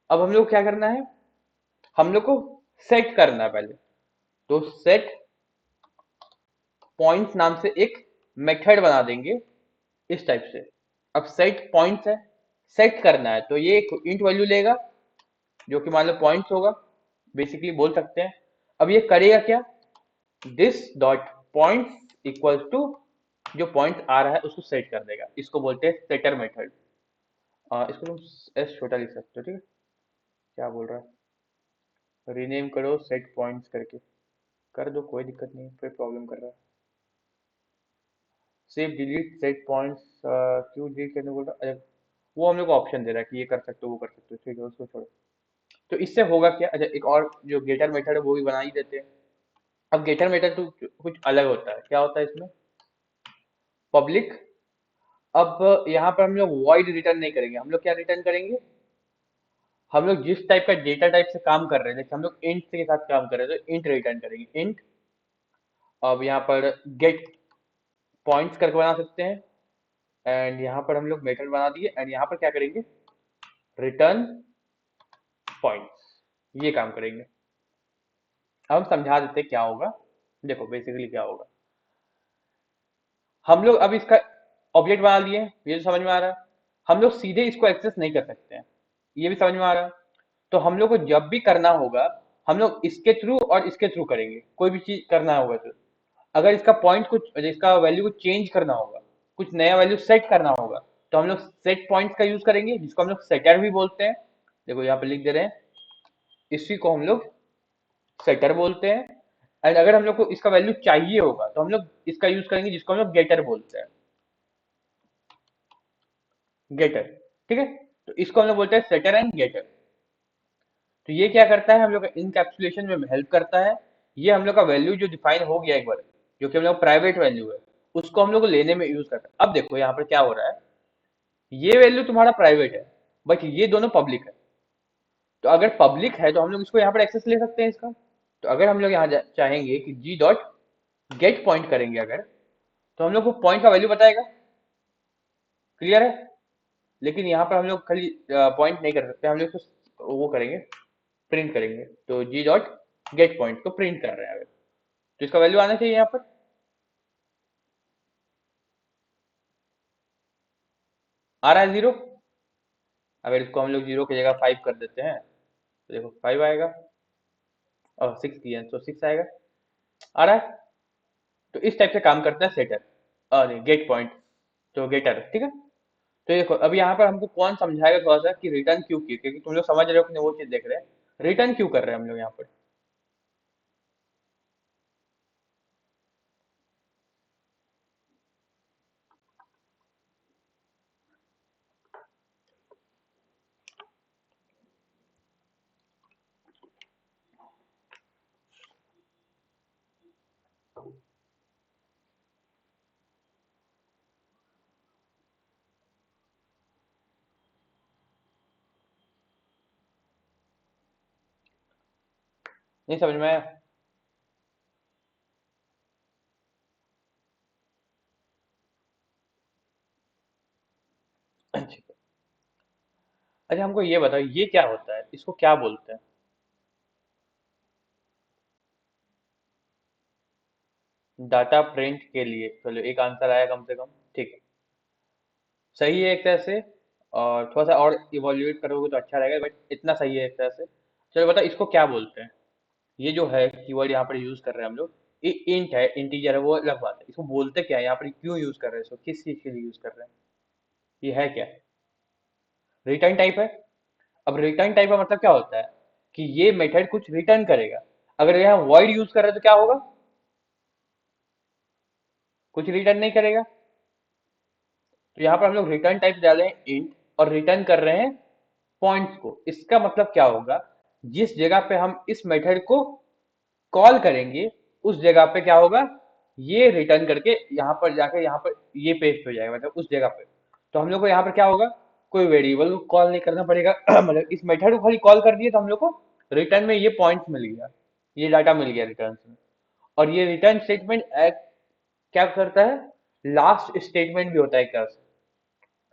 A: अब हम लोग को क्या करना है, हम लोग को सेट करना है पहले। तो सेट पॉइंट्स नाम से एक मेथड बना देंगे, इस टाइप से। अब सेट पॉइंट्स है, सेट करना है, तो ये एक इंट वैल्यू लेगा जो कि मान लो पॉइंट्स होगा, बेसिकली बोल सकते हैं। अब ये करेगा क्या, this dot points equals to, जो पॉइंट आ रहा है उसको सेट कर देगा। इसको बोलते हैं सेटर मेथड। इसको तुम एस छोटा लिख सकते हो, ठीक है। क्या बोल रहा है, रीनेम करो सेट पॉइंट्स करके, कर दो, कोई दिक्कत नहीं है, कोई प्रॉब्लम कर रहा है। सेव डिलीट सेट पॉइंट्स, क्यों डिलीट करने बोल रहा है, अच्छा, वो हम लोग को ऑप्शन दे रहा है कि ये कर सकते हो वो कर सकते हो, ठीक है, उसको छोड़ो। तो इससे होगा क्या, अच्छा एक और जो गेटर मेथड है वो भी बना ही देते हैं। अब गेटर मेथड तो कुछ अलग होता है, क्या होता है इसमें, पब्लिक। अब यहाँ पर हम लोग वॉइड रिटर्न नहीं करेंगे, हम लोग क्या रिटर्न करेंगे, हम लोग जिस टाइप का डेटा टाइप से काम कर रहे हैं, जैसे हम लोग इंट के साथ काम कर रहे हैं तो इंट रिटर्न करेंगे, इंट। अब यहाँ पर गेट पॉइंट्स करके बना सकते हैं, एंड यहाँ पर हम लोग मेथड बना दिए, एंड यहाँ पर क्या करेंगे, रिटर्न पॉइंट्स, ये काम करेंगे। अब हम समझा देते हैं क्या होगा। देखो बेसिकली क्या होगा, हम लोग अब इसका ऑब्जेक्ट बना लिए, ये तो समझ में आ रहा है। हम लोग सीधे इसको एक्सेस नहीं कर सकते हैं, ये भी समझ में आ रहा है। तो हम लोग को जब भी करना होगा, हम लोग इसके थ्रू और इसके थ्रू करेंगे, कोई भी चीज करना होगा तो। अगर इसका पॉइंट कुछ, इसका वैल्यू को चेंज करना होगा, कुछ नया वैल्यू सेट करना होगा, तो हम लोग सेट पॉइंट्स का यूज करेंगे, जिसको हम लोग सेटर भी बोलते हैं। देखो यहाँ पे लिख दे रहे हैं, इसी को हम लोग सेटर बोलते हैं। एंड अगर हम लोग को इसका वैल्यू चाहिए होगा तो हम लोग इसका यूज करेंगे, जिसको हम लोग गेटर बोलते हैं, गेटर। ठीक है, तो इसको हम लोग बोलते हैं सेटर एंड गेटर। तो ये क्या करता है, हम लोग का इनकैप्सुलेशन में हेल्प करता है। ये हम लोग का वैल्यू जो डिफाइन हो गया एक बार, जो कि हम लोग प्राइवेट वैल्यू है, उसको हम लोग को लेने में यूज करता है। अब देखो यहाँ पर क्या हो रहा है, ये वैल्यू तुम्हारा प्राइवेट है, बट ये दोनों पब्लिक है। तो अगर पब्लिक है तो हम लोग इसको यहाँ पर एक्सेस ले सकते हैं इसका। तो अगर हम लोग यहाँ चाहेंगे कि जी डॉट गेट पॉइंट करेंगे अगर, तो हम लोग को पॉइंट का वैल्यू बताएगा। क्लियर है? लेकिन यहाँ पर हम लोग खाली पॉइंट नहीं कर सकते, हम लोग इसको वो करेंगे, प्रिंट करेंगे। तो जी डॉट गेट पॉइंट को प्रिंट कर रहे हैं अगर, तो इसका वैल्यू आना चाहिए यहाँ पर। आ रहा है 0। अगर इसको हम लोग 0 की जगह 5 कर देते हैं तो देखो 5 आएगा, और 6 की है तो 6 आएगा। आ रहा है? तो इस टाइप से काम करता है सेटर, और गेट पॉइंट, तो गेटर, ठीक है। तो देखो अब यहाँ पर हमको कौन समझाएगा थोड़ा सा कि रिटर्न क्यों किए, क्योंकि तुम लोग समझ रहे हो कि नहीं वो चीज देख रहे हैं, रिटर्न क्यों कर रहे हैं हम लोग यहाँ पर। नहीं समझ में आया? अच्छा, अच्छा हमको ये बताओ, ये क्या होता है, इसको क्या बोलते हैं। डाटा प्रिंट के लिए चलो एक आंसर आया कम से कम, ठीक है, सही है एक तरह से। और थोड़ा सा और इवोल्यूट करोगे तो अच्छा रहेगा, बट इतना सही है एक तरह से। चलो बता इसको क्या बोलते हैं। ये जो है कीवर्ड यहाँ पर यूज कर रहे हैं हम लोग, ये इंट है, इंटीजर है, वो अलग बात है। इसको बोलते क्या है यहाँ पर, क्यों यूज कर रहे हैं इसको, किस चीज के लिए यूज कर रहे हैं, ये है क्या, रिटर्न टाइप है। अब रिटर्न टाइप का मतलब क्या होता है कि ये मेथड कुछ रिटर्न करेगा। अगर यहाँ वॉइड यूज कर रहे हैं तो क्या होगा, कुछ रिटर्न नहीं करेगा। तो यहाँ पर हम लोग रिटर्न टाइप डाले हैं इंट, और रिटर्न कर रहे हैं पॉइंट्स को। इसका मतलब क्या होगा, जिस जगह पे हम इस मेथड को कॉल करेंगे उस जगह पे क्या होगा, ये रिटर्न करके यहाँ पर जाके यहाँ पर ये पेस्ट हो जाएगा, मतलब उस जगह पे। तो हम लोग को यहाँ पर क्या होगा, कोई वेरिएबल को कॉल नहीं करना पड़ेगा मतलब इस मेथड को खाली कॉल कर दिए तो हम लोग को रिटर्न में ये पॉइंट्स मिल गया, ये डाटा मिल गया रिटर्न में। और ये रिटर्न स्टेटमेंट क्या करता है, लास्ट स्टेटमेंट भी होता है एक तरह से।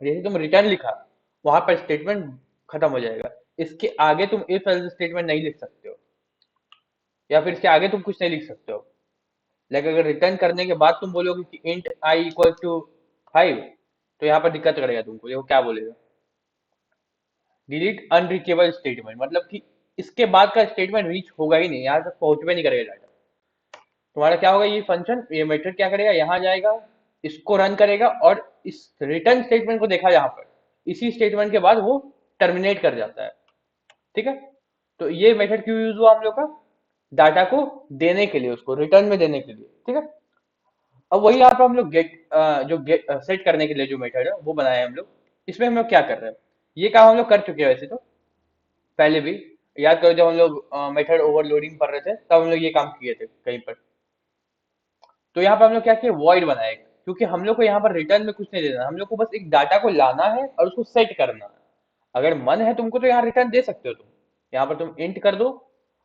A: जैसे तुम रिटर्न लिखा, वहां पर स्टेटमेंट खत्म हो जाएगा, इसके आगे तुम इफ एल्स स्टेटमेंट नहीं लिख सकते हो, या फिर इसके आगे तुम कुछ नहीं लिख सकते हो। लेकिन अगर रिटर्न करने के बाद तुम बोलोगे कि इंट आई इक्वल टू 5, तो यहाँ पर दिक्कत करेगा तुमको। देखो क्या बोलेगा, डिलीट अनरीचेबल स्टेटमेंट, मतलब कि इसके बाद का स्टेटमेंट रीच होगा ही नहीं, यहाँ तक पहुंचवे नहीं करेगा डाटा। तुम्हारा क्या होगा, ये फंक्शन, ये मेथड क्या करेगा, यहाँ जाएगा, इसको रन करेगा, और इस रिटर्न स्टेटमेंट को देखा यहाँ पर, इसी स्टेटमेंट के बाद वो टर्मिनेट कर जाता है। ठीक है, तो ये मेथड क्यों यूज हुआ हम लोग का, डाटा को देने के लिए, उसको रिटर्न में देने के लिए। ठीक है, अब वही यहाँ पर हम लोग गेट, जो गेट सेट करने के लिए जो मेथड है वो बनाया है हम लोग। इसमें हम लोग क्या कर रहे हैं, ये काम हम लोग कर चुके हैं वैसे तो पहले भी। याद करो जब हम लोग मेथड ओवरलोडिंग कर रहे थे तब हम लोग ये काम किए थे कहीं पर। तो यहाँ पर हम लोग क्या किए, वॉइड बनाए, क्योंकि हम लोग को यहाँ पर रिटर्न में कुछ नहीं देना, हम लोग को बस एक डाटा को लाना है और उसको सेट करना है। अगर मन है तुमको तो यहाँ रिटर्न दे सकते हो तुम, यहाँ पर तुम इंट कर दो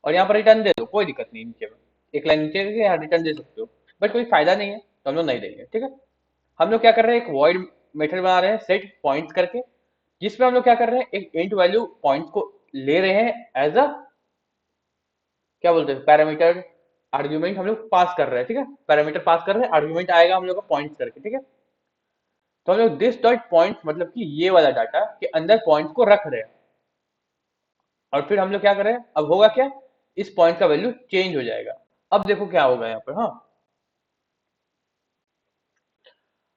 A: और यहाँ पर रिटर्न दे दो, कोई दिक्कत नहीं, नीचे में एक लाइन नीचे करके यहाँ रिटर्न दे सकते हो। बट कोई फायदा नहीं है तो हम लोग नहीं देंगे। ठीक है, हम लोग क्या कर रहे हैं, एक वॉइड मेथड बना रहे हैं सेट पॉइंट्स करके, जिसमें हम लोग क्या कर रहे हैं, एक इंट वैल्यू पॉइंट्स को ले रहे हैं एज अ, क्या बोलते हैं, पैरामीटर आर्ग्यूमेंट हम लोग पास कर रहे हैं। ठीक है, पैरामीटर पास कर रहे हैं, आर्ग्यूमेंट आएगा हम लोग का पॉइंट्स करके। ठीक है, तो हम लोग दिस डॉट पॉइंट मतलब कि ये वाला डाटा के अंदर पॉइंट्स को रख रहे हैं, और फिर हम लोग क्या कर रहे हैं, अब होगा क्या, इस पॉइंट का वैल्यू चेंज हो जाएगा। अब देखो क्या होगा यहाँ पर, हाँ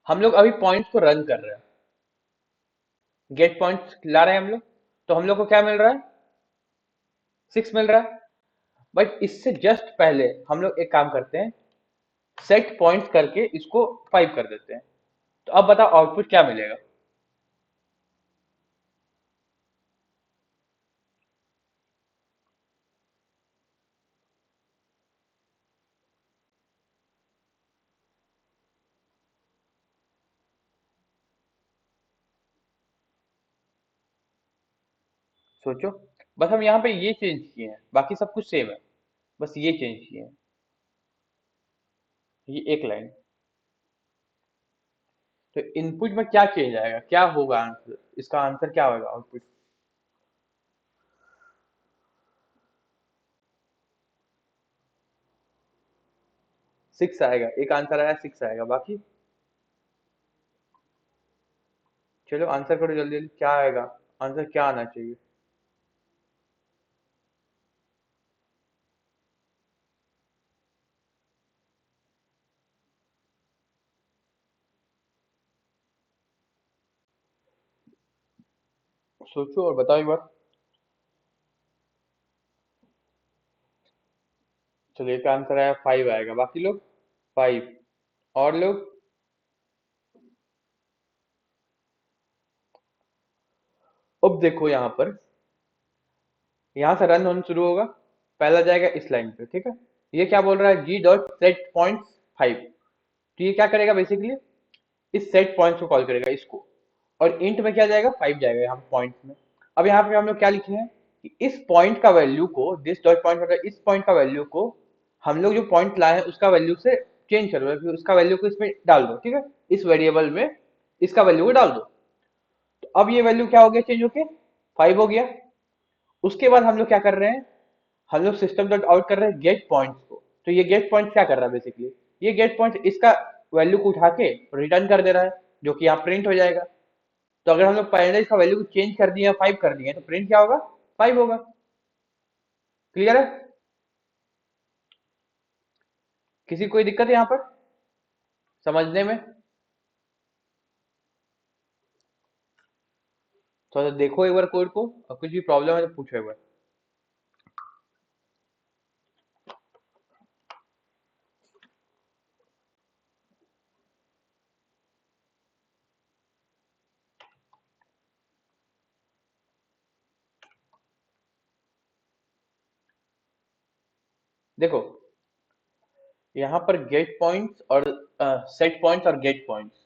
A: हम लोग अभी पॉइंट्स को रन कर रहे हैं, गेट पॉइंट्स ला रहे हैं हम लोग, तो हम लोग को क्या मिल रहा है, 6 मिल रहा है। बट इससे जस्ट पहले हम लोग एक काम करते हैं, सेट पॉइंट्स करके इसको 5 कर देते हैं। तो अब बताओ आउटपुट क्या मिलेगा। सोचो, बस हम यहाँ पे ये चेंज किए हैं, बाकी सब कुछ सेम है, बस ये चेंज किए हैं, ये एक लाइन। तो इनपुट में क्या चेंज आएगा, क्या होगा आंसर, इसका आंसर क्या होगा आउटपुट। 6 आएगा, एक आंसर आया 6 आएगा, बाकी चलो आंसर करो जल्दी जल्दी, क्या आएगा, आंसर क्या आना चाहिए। सोचो और बताओ एक बार। चलो एक आंसर आया 5 आएगा, बाकी लोग 5, और लोग, अब देखो यहाँ पर, यहाँ से रन होना शुरू होगा, पहला जाएगा इस लाइन पे। ठीक है, ये क्या बोल रहा है, जी डॉट सेट पॉइंट 5। तो ये क्या करेगा बेसिकली, इस सेट पॉइंट को कॉल करेगा इसको, और इंट में क्या जाएगा, 5 जाएगा यहाँ पॉइंट में। अब यहाँ पे हम लोग क्या लिखे हैं कि इस पॉइंट का वैल्यू को, दिस डॉट पॉइंट मतलब इस पॉइंट का वैल्यू को हम लोग जो पॉइंट लाए हैं उसका वैल्यू से चेंज करो, फिर उसका वैल्यू को इसमें डाल दो। ठीक है, इस वेरिएबल में इसका वैल्यू को डाल दो। तो अब ये वैल्यू क्या हो गया, चेंज होके 5 हो गया। उसके बाद हम लोग क्या कर रहे हैं, हम लोग सिस्टम डॉट आउट कर रहे हैं गेट पॉइंट्स को। तो ये गेट पॉइंट क्या कर रहा है बेसिकली, ये गेट पॉइंट इसका वैल्यू को उठा के रिटर्न कर दे रहा है, जो कि यहाँ प्रिंट हो जाएगा। तो अगर हम लोग पहले इसका वैल्यू चेंज कर दिए 5 कर दिए तो प्रिंट क्या होगा? 5 होगा। क्लियर है? किसी को कोई दिक्कत है यहाँ पर समझने में? थोड़ा सा देखो एक बार कोड को, और कुछ भी प्रॉब्लम है तो पूछो एक बार। देखो यहाँ पर गेट पॉइंट्स और सेट पॉइंट्स और गेट पॉइंट्स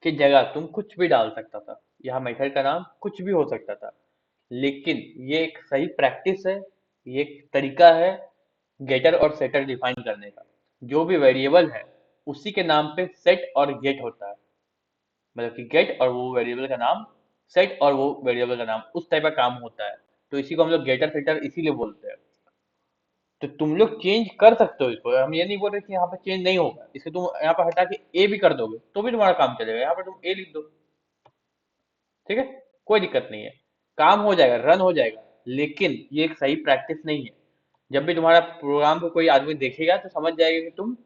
A: की जगह तुम कुछ भी डाल सकता था। यहाँ मेथड का नाम कुछ भी हो सकता था, लेकिन ये एक सही प्रैक्टिस है, ये एक तरीका है गेटर और सेटर डिफाइन करने का। जो भी वेरिएबल है उसी के नाम पे सेट और गेट होता है। मतलब कि गेट और वो वेरिएबल का नाम, सेट और वो वेरिएबल का नाम, उस टाइप का काम होता है। तो इसी को हम लोग गेटर सेटर इसीलिए बोलते हैं। तो तुम लोग चेंज कर सकते हो इसको, हम ये नहीं बोल रहे कि यहाँ पे चेंज नहीं होगा। इसे तुम यहाँ पर हटा के ए भी कर दोगे तो भी तुम्हारा काम चलेगा। यहाँ पर तुम ए लिख दो, ठीक है, कोई दिक्कत नहीं है, काम हो जाएगा, रन हो जाएगा। लेकिन ये एक सही प्रैक्टिस नहीं है। जब भी तुम्हारा प्रोग्राम को कोई आदमी देखेगा तो समझ जाएगा कि तुम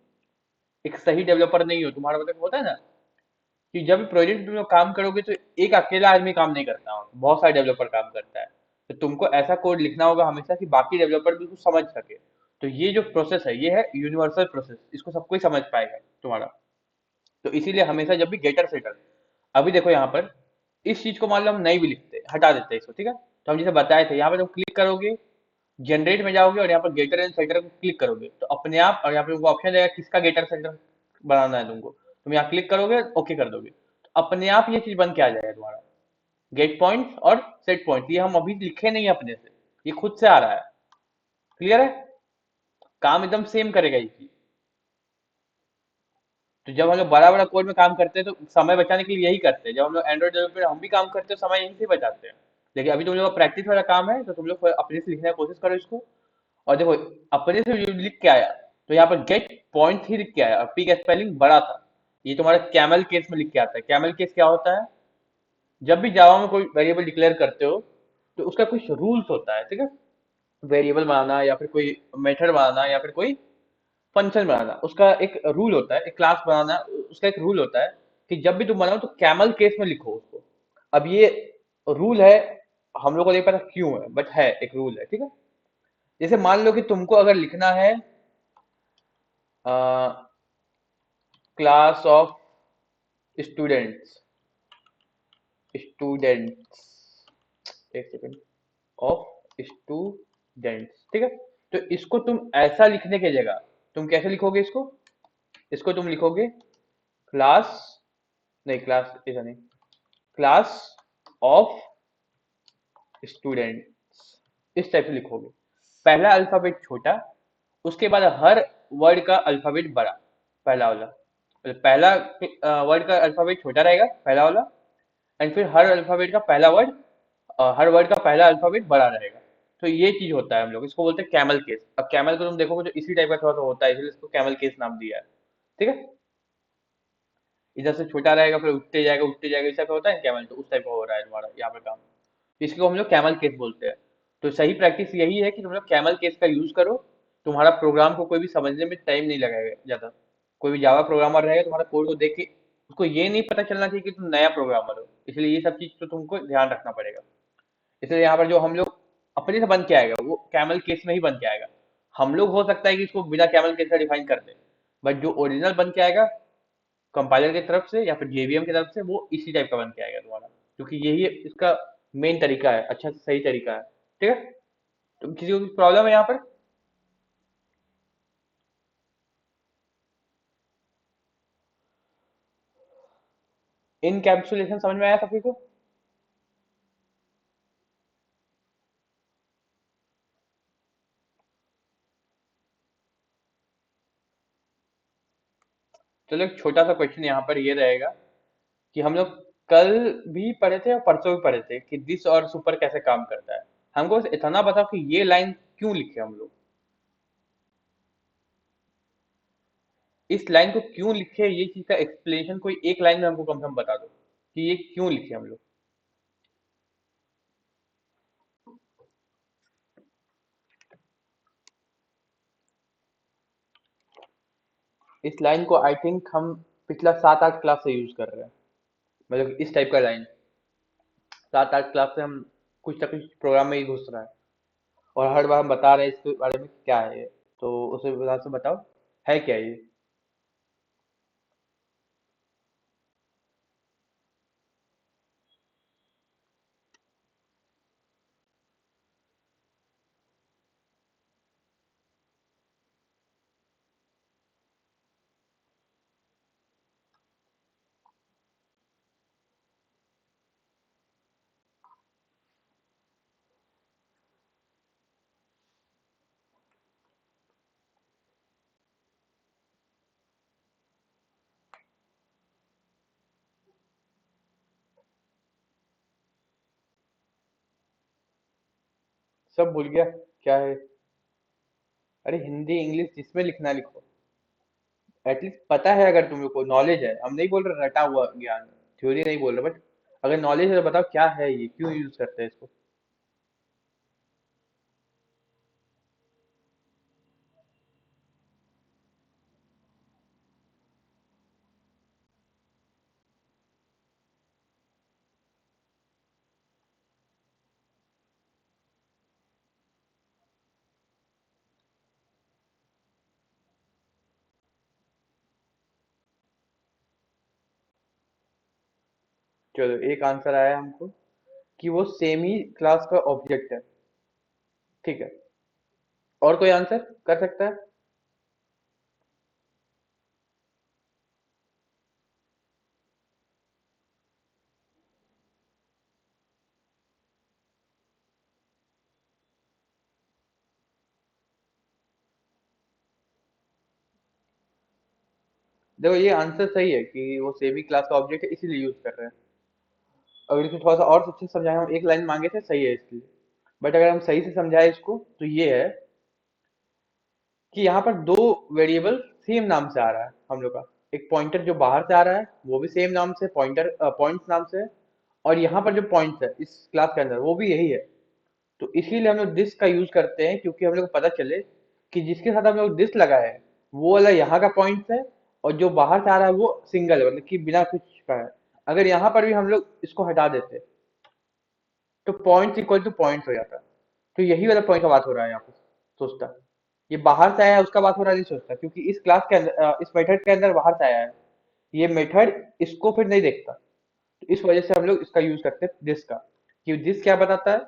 A: एक सही डेवलपर नहीं हो। तुम्हारा मतलब होता है ना कि जब भी प्रोजेक्ट में तुम लोग काम करोगे तो एक अकेला आदमी काम नहीं करता हो, बहुत सारे डेवलपर काम करता है। तो तुमको ऐसा कोड लिखना होगा हमेशा कि बाकी डेवलपर भी उसको समझ सके। तो ये जो प्रोसेस है ये है यूनिवर्सल प्रोसेस, इसको सब कोई समझ पाएगा तुम्हारा। तो इसीलिए हमेशा जब भी गेटर सेटर, अभी देखो यहाँ पर इस चीज को मान लो हम नहीं भी लिखते, हटा देते हैं इसको, ठीक है। तो हम जैसे बताए थे यहाँ पे तुम क्लिक करोगे, जनरेट में जाओगे और यहाँ पर गेटर एंड सेटर को क्लिक करोगे तो अपने आप, और यहाँ पे तुमको ऑप्शन देगा किसका गेटर सेटर बनाना है तुमको। तुम यहाँ क्लिक करोगे, ओके कर दोगे, तो अपने आप ये चीज बन के आ जाएगा तुम्हारा। गेट पॉइंट्स और सेट पॉइंट ये हम अभी लिखे नहीं है अपने से, ये खुद से आ रहा है। क्लियर है? काम एकदम सेम करेगा ये चीज। तो जब हम लोग बड़ा बड़ा कोड में काम करते हैं तो समय बचाने के लिए यही करते हैं। जब हम लोग एंड्रॉइड डेवलपमेंट हम भी काम करते हैं समय यहीं से बचाते हैं। लेकिन अभी तुम लोग का प्रैक्टिस वाला काम है तो तुम लोग अपने से लिखने की कोशिश करो इसको। और देखो अपने से जो लिख के आया तो यहाँ पर गेट पॉइंट ही लिख के आया और पी का स्पेलिंग बड़ा था। ये तुम्हारा कैमल केस में लिख के आता है। कैमल केस क्या होता है? जब भी जावा में कोई वेरिएबल डिक्लेयर करते हो तो उसका कुछ रूल्स होता है, ठीक है। वेरिएबल बनाना या फिर कोई मेथड बनाना या फिर कोई फंक्शन बनाना, उसका एक रूल होता है। एक क्लास बनाना, उसका एक रूल होता है कि जब भी तुम बनाओ तो कैमल केस में लिखो उसको। अब ये रूल है, हम लोग को नहीं पता क्यों है, बट है, एक रूल है, ठीक है। जैसे मान लो कि तुमको अगर लिखना है क्लास ऑफ स्टूडेंट्स, स्टूडेंट्स, एक सेकेंड, ऑफ स्टूडेंट्स, ठीक है। तो इसको तुम ऐसा लिखने की जगह तुम कैसे लिखोगे इसको? इसको तुम लिखोगे क्लास, नहीं क्लास ऐसा नहीं, क्लास ऑफ स्टूडेंट्स, इस टाइप से लिखोगे। पहला अल्फाबेट छोटा, उसके बाद हर वर्ड का अल्फाबेट बड़ा। पहला वाला मतलब पहला वर्ड का अल्फाबेट छोटा रहेगा, पहला वाला। एंड फिर हर अल्फाबेट का पहला वर्ड, हर वर्ड का पहला अल्फाबेट बड़ा रहेगा। तो ये चीज होता है, हम लोग इसको बोलते हैं कैमल केस। अब कैमल को तुम देखोगे तो इसी टाइप का थोड़ा सा होता है, इसलिए इसको कैमल केस नाम दिया है, ठीक है। इधर से छोटा रहेगा फिर उठते जाएगा उठते जाएगा, इस टाइप का होता है कैमल, तो उस टाइप का हो रहा है तुम्हारा यहाँ पे काम। इसको हम लोग कैमल केस बोलते हैं। तो सही प्रैक्टिस यही है कि तुम लोग कैमल केस का यूज करो। तुम्हारा प्रोग्राम को कोई भी समझने में टाइम नहीं लगेगा ज्यादा। कोई भी जावा प्रोग्रामर रहेगा तुम्हारा कोड को देख के उसको ये नहीं पता चलना चाहिए कि तुम नया प्रोग्रामर हो। इसलिए ये सब चीज तो तुमको ध्यान रखना पड़ेगा। इसलिए यहाँ पर जो हम लोग अपने से बन के आएगा वो कैमल केस में ही बन के आएगा। हम लोग हो सकता है कि इसको बिना कैमल केस का डिफाइन कर दे, बट जो ओरिजिनल बन के आएगा कंपाइलर की तरफ से या फिर जेवीएम की तरफ से वो इसी टाइप का बन के आएगा तुम्हारा। क्योंकि यही इसका मेन तरीका है, अच्छा सही तरीका है, ठीक है। तो किसी को प्रॉब्लम है यहाँ पर? इनकैप्सुलेशन समझ में आया सभी को? चलो एक छोटा सा क्वेश्चन यहाँ पर ये रहेगा कि हम लोग कल भी पढ़े थे और परसों भी पढ़े थे कि दिस और सुपर कैसे काम करता है। हमको बस इतना बताओ कि ये लाइन क्यों लिखे हम लोग, इस लाइन को क्यों लिखे, ये चीज का एक्सप्लेनेशन कोई एक लाइन में हमको कम से कम बता दो। कि ये क्यों लिखे हम लोग। इस लाइन को आई थिंक हम पिछला 7-8 क्लास से यूज कर रहे हैं, मतलब इस टाइप का लाइन 7-8 क्लास से हम कुछ ना कुछ प्रोग्राम में ही घुस रहा है, और हर बार हम बता रहे हैं इसके बारे में क्या है ये। तो उसे हिसाब से बताओ है क्या ये। सब भूल गया क्या है। अरे हिंदी इंग्लिश जिसमें लिखना है लिखो, एटलीस्ट पता है, अगर तुम लोग को नॉलेज है, हम नहीं बोल रहे रटा हुआ ज्ञान, थ्योरी नहीं बोल रहे, बट अगर नॉलेज है तो बताओ क्या है ये, क्यों यूज करते हैं इसको। चलो एक आंसर आया हमको कि वो सेम ही क्लास का ऑब्जेक्ट है। ठीक है, और कोई आंसर कर सकता है। देखो ये आंसर सही है कि वो सेम ही क्लास का ऑब्जेक्ट है इसीलिए यूज कर रहे हैं। अगर इसको थोड़ा सा और अच्छे से समझाएं, हम एक लाइन मांगे थे सही है इसलिए, बट अगर हम सही से समझाए इसको तो ये है कि यहाँ पर दो वेरिएबल सेम नाम से आ रहा है हम लोग का। एक पॉइंटर जो बाहर से आ रहा है वो भी सेम नाम से, पॉइंटर पॉइंट्स नाम से है, और यहाँ पर जो पॉइंट्स है इस क्लास के अंदर वो भी यही है। तो इसीलिए हम लोग दिस का यूज करते हैं, क्योंकि हम लोग को पता चले कि जिसके साथ हम लोग दिस लगाए हैं वो वाला यहाँ का पॉइंट है, और जो बाहर से आ रहा है वो सिंगल है, मतलब कि बिना कुछ का है। अगर यहाँ पर भी हम लोग इसको हटा देते तो पॉइंट्स इक्वल टू पॉइंट्स हो जाता। तो यही वाला पॉइंट का बात हो रहा है यहाँ पे, सोचता ये बाहर से आया है उसका बात हो रहा है नहीं सोचता, क्योंकि इस क्लास के अंदर इस मेथड के अंदर बाहर से आया है, ये मेथड इसको फिर नहीं देखता। तो इस वजह से हम लोग इसका यूज करते हैं दिस का, कि दिस क्या बताता है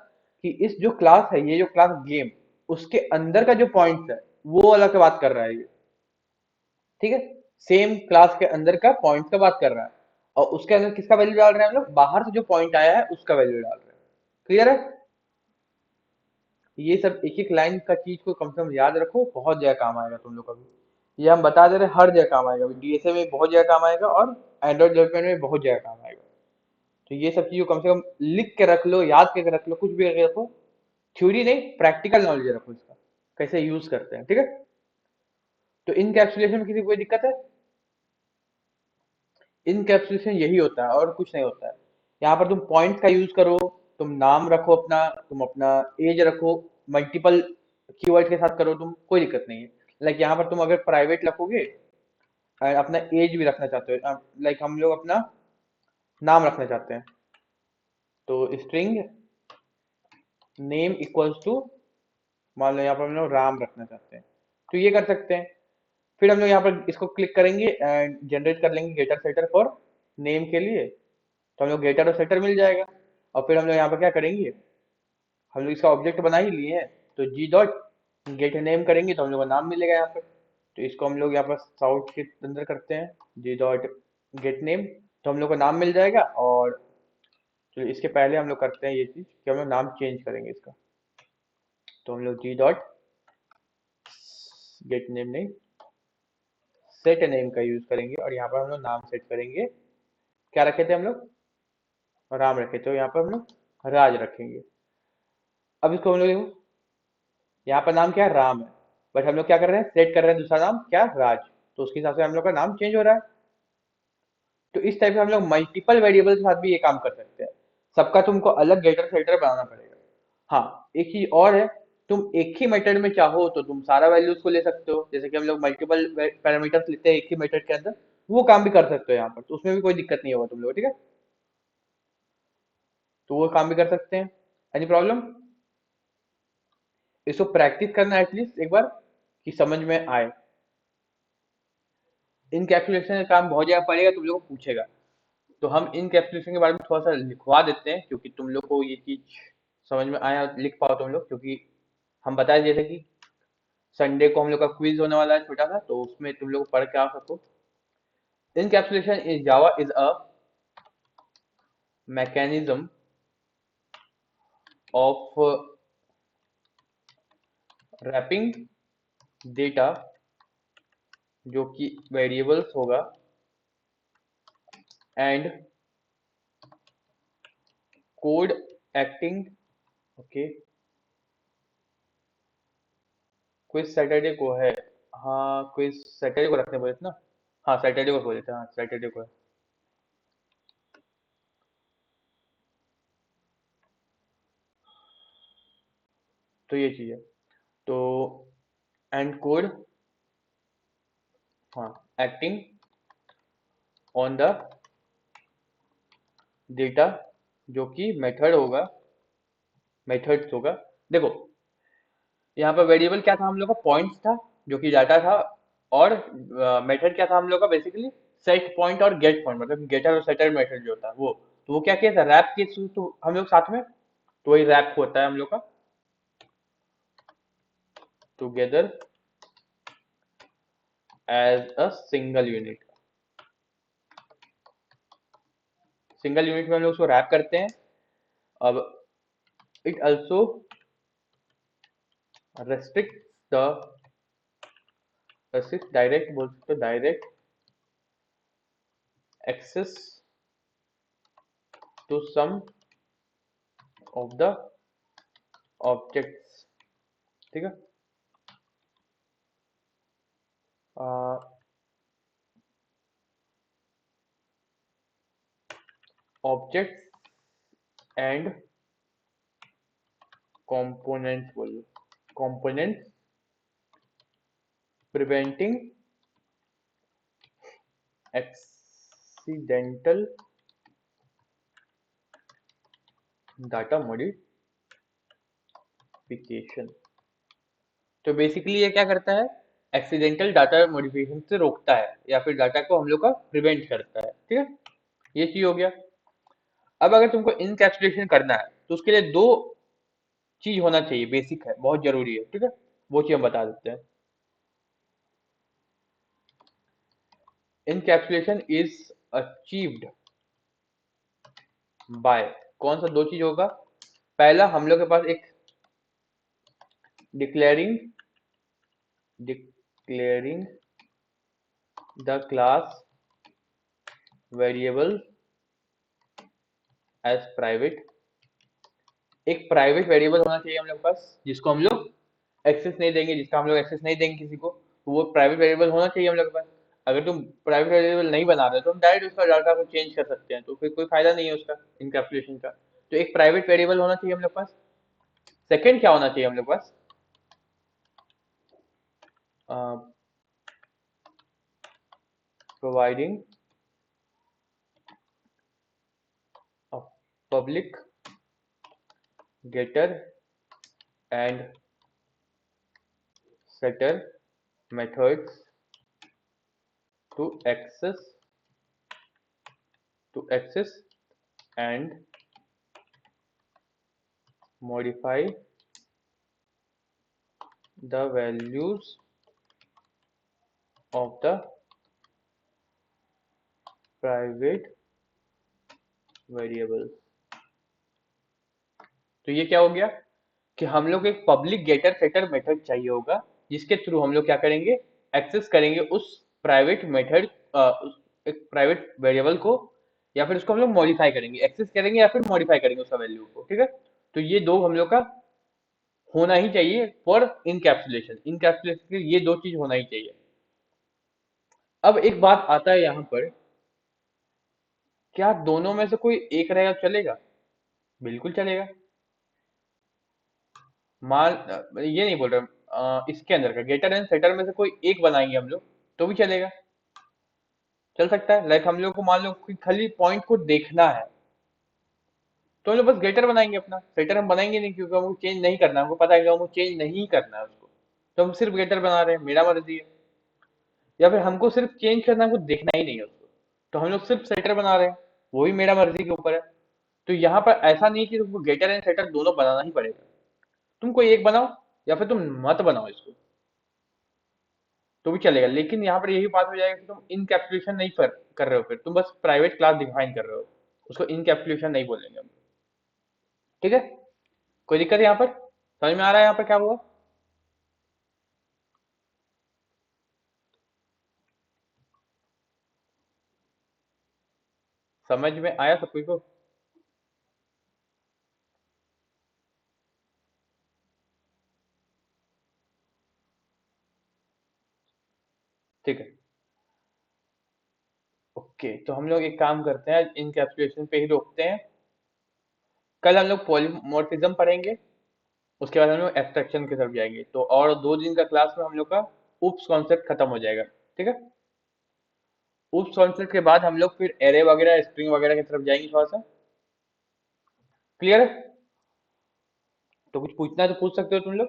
A: कि इस जो क्लास है, ये जो क्लास गेम, उसके अंदर का जो पॉइंट है वो वाला की बात कर रहा है ये। ठीक है, सेम क्लास के अंदर का पॉइंट का बात कर रहा है, और उसके अंदर किसका वैल्यू डाल रहे हैं हम लोग, बाहर से जो पॉइंट आया है उसका वैल्यू डाल रहे हैं। क्लियर है। ये सब एक एक लाइन का चीज को कम से कम याद रखो, बहुत जगह काम आएगा तुम लोग का भी। ये हम बता दे रहे हर जगह काम आएगा, डीएसए में बहुत जगह काम आएगा, और एंड्रॉइड डेवलपमेंट में बहुत जगह काम आएगा। तो ये सब चीजों को कम से कम लिख के रख लो, याद करके रख लो, कुछ भी करके रखो। थ्योरी नहीं, प्रैक्टिकल नॉलेज रखो इसका, कैसे यूज करते हैं। ठीक है। तो इनकैप्सुलेशन में किसी को कोई दिक्कत है। इनकैप्सुलेशन यही होता है और कुछ नहीं होता है। यहाँ पर तुम पॉइंट्स का यूज करो, तुम नाम रखो अपना, तुम अपना एज रखो, मल्टीपल कीवर्ड के साथ करो, तुम कोई दिक्कत नहीं है। लाइक यहाँ पर तुम अगर प्राइवेट रखोगे और अपना एज भी रखना चाहते हो, लाइक हम लोग अपना नाम रखना चाहते हैं, तो स्ट्रिंग नेम इक्वल्स टू, मान लो यहाँ पर हम लोग राम रखना चाहते हैं, तो ये कर सकते हैं। फिर हम लोग यहाँ पर इसको क्लिक करेंगे एंड जनरेट कर लेंगे गेटर सेटर फॉर नेम के लिए, तो हम लोग गेटर और सेटर मिल जाएगा। और फिर हम लोग यहाँ पर क्या करेंगे, हम लोग इसका ऑब्जेक्ट बना ही लिए हैं, तो जी डॉट गेट नेम करेंगे तो हम लोग का नाम मिलेगा यहाँ पर। तो इसको हम लोग यहाँ पर साउट के अंदर करते हैं, जी डॉट गेट नेम, तो हम लोग का नाम मिल जाएगा। और चलिए इसके पहले हम लोग करते हैं ये चीज कि हम लोग नाम चेंज करेंगे इसका, तो हम लोग जी डॉट गेट नेम नहीं, सेट नेम का यूज करेंगे, और यहाँ पर हम लोग नाम सेट करेंगे। क्या रखे थे हम लोग, राम रखे, तो यहाँ पर हम लोग राज रखेंगे। अब इसको हम लोग देखो, यहाँ पर नाम क्या है, राम है, बट हम लोग क्या कर रहे हैं, सेट कर रहे हैं दूसरा नाम क्या, राज, तो उसके हिसाब से हम लोग का नाम चेंज हो रहा है। तो इस टाइप से हम लोग मल्टीपल वेरिएबल के साथ भी ये काम कर सकते हैं। सबका तुमको अलग गेटर सेटर बनाना पड़ेगा। हाँ, एक चीज और है, तुम एक ही मेथड में चाहो तो तुम सारा वैल्यूज को ले सकते हो, जैसे कि हम लोग मल्टीपल पैरामीटर्स लेते हैं एक ही मेथड के अंदर, वो काम भी कर सकते हो यहाँ पर, तो उसमें भी कोई दिक्कत नहीं होगा तुम लोग, ठीक है। तो वो काम भी कर सकते हैं। Any problem? इसको प्रैक्टिस करना एटलीस्ट एक बार, कि समझ में आए। इनकैप्सुलेशन का काम बहुत जगह पड़ेगा, तुम लोग को पूछेगा, तो हम इनकैप्सुलेशन के बारे में थोड़ा सा लिखवा देते हैं, क्योंकि तुम लोग को ये चीज समझ में आया, लिख पाओ तुम लोग, क्योंकि हम बताए जैसे कि संडे को हम लोग का क्विज होने वाला है छोटा सा, तो उसमें तुम लोग पढ़ के आ सको। Encapsulation in Java is a mechanism of wrapping data जो कि वेरिएबल्स होगा and code acting. Okay, quiz Saturday को है। हाँ, क्विज सैटरडे को रखने बोले थे ना। हाँ, सैटरडे को बोले थे, हाँ सैटरडे को है। तो ये चीज है, तो एंड कोड, हाँ, एक्टिंग ऑन द डेटा जो कि मेथड होगा, मेथड्स होगा। देखो, यहाँ पर वेरिएबल क्या था हम लोग का, पॉइंट्स था जो कि डाटा था, और मेथड क्या था हम लोग का, बेसिकली सेट पॉइंट और गेट पॉइंट, मतलब गेटर और सेटर मेथड जो था वो। तो वो क्या किया था, रैप के थ्रू तो हम लोग साथ में, तो वही रैप होता है हम लोग का, together as a single unit. Single unit में हम लोग उसको रैप करते हैं। अब it also restrict the, restrict direct बोल सकते हो, direct access to some of the objects, ठीक है। ऑब्जेक्ट्स एंड components बोलो, components preventing accidental data modification। तो बेसिकली ये क्या करता है, एक्सीडेंटल डाटा मॉडिफिकेशन से रोकता है, या फिर डाटा को हम लोग का प्रिवेंट करता है, ठीक है। ये चीज हो गया। अब अगर तुमको इनकैप्सुलेशन करना है, तो उसके लिए दो चीज होना चाहिए, बेसिक है, बहुत जरूरी है, ठीक है। वो चीज हम बता देते हैं। इनकैप्सुलेशन इज अचीव्ड बाय, कौन सा दो चीज होगा, पहला हम लोग के पास एक declaring, declaring the class variable as private. एक प्राइवेट वेरिएबल होना चाहिए हम लोग के पास, जिसको हम लोग एक्सेस नहीं देंगे, जिसका हम लोग एक्सेस नहीं देंगे किसी को, तो वो प्राइवेट वेरिएबल होना चाहिए हम लोग के पास। अगर तुम प्राइवेट वेरिएबल नहीं बना रहे तो हम डायरेक्ट उसका डाटा को चेंज कर सकते हैं, तो फिर कोई फायदा नहीं है उसका, इनकैप्सुलेशन का। तो एक प्राइवेट वेरिएबल होना चाहिए हम लोग के पास। सेकंड क्या होना चाहिए हम लोग के पास, providing a public getter and setter methods to access and modify the values of the private variables। तो ये क्या हो गया, कि हम लोग एक पब्लिक गेटर सेटर मेथड चाहिए होगा, जिसके थ्रू हम लोग क्या करेंगे, एक्सेस करेंगे उस प्राइवेट मेथड, एक प्राइवेट वेरिएबल को, या फिर उसको हम लोग मॉडिफाई करेंगे, एक्सेस करेंगे या फिर मॉडिफाई करेंगे उसका वैल्यू को, ठीक है। तो ये दो हम लोग का होना ही चाहिए फॉर इनकैप्सुलेशन, इनकैप्सुलेशन के लिए ये दो चीज होना ही चाहिए। अब एक बात आता है यहाँ पर, क्या दोनों में से कोई एक रहेगा तो चलेगा? बिल्कुल चलेगा। ये नहीं बोल रहे हम, इसके अंदर का गेटर एंड सेटर में से कोई एक बनाएंगे हम लोग तो भी चलेगा। चल सकता है। लाइक हम लोग को मान लो कि खाली पॉइंट को देखना है, तो हम लोग बस गेटर बनाएंगे, अपना सेटर हम बनाएंगे नहीं, क्योंकि हमको चेंज नहीं करना है, हमको पता है कि हमको चेंज नहीं करना है उसको। तो हम सिर्फ गेटर बना रहे हैं, मेरा मर्जी है। या फिर हमको सिर्फ चेंज करना है, हमको देखना ही नहीं है उसको, तो हम लोग सिर्फ सेटर बना रहे हैं, वो भी मेरा मर्जी के ऊपर है। तो यहाँ पर ऐसा नहीं है कि तुमको गेटर एंड सेटर दोनों बनाना ही पड़ेगा। तुम कोई एक बनाओ या फिर तुम मत बनाओ इसको, तो भी चलेगा। लेकिन यहाँ पर यही बात हो जाएगा कि तुम इनकैप्सुलेशन नहीं कर रहे हो, फिर तुम बस प्राइवेट क्लास डिफाइन कर रहे हो, उसको इनकैप्सुलेशन नहीं बोलेंगे हम। ठीक है? कोई दिक्कत है यहाँ पर? समझ में आ रहा है यहाँ पर क्या हुआ? समझ में आया सब कोई को? ठीक है। ओके, तो हम लोग एक काम करते हैं, इनकैप्सुलेशन पे ही रोकते हैं। कल हम लोग पॉलीमॉर्फिज्म पढ़ेंगे, उसके बाद हम लोग एब्स्ट्रैक्शन की तरफ जाएंगे, तो और 2 दिन का क्लास में हम लोग का उप्स कॉन्सेप्ट खत्म हो जाएगा। ठीक है? उप्स कॉन्सेप्ट के बाद हम लोग फिर एरे वगैरह स्ट्रिंग वगैरह की तरफ जाएंगे थोड़ा सा। क्लियर है? तो कुछ पूछना है तो पूछ सकते हो तुम लोग।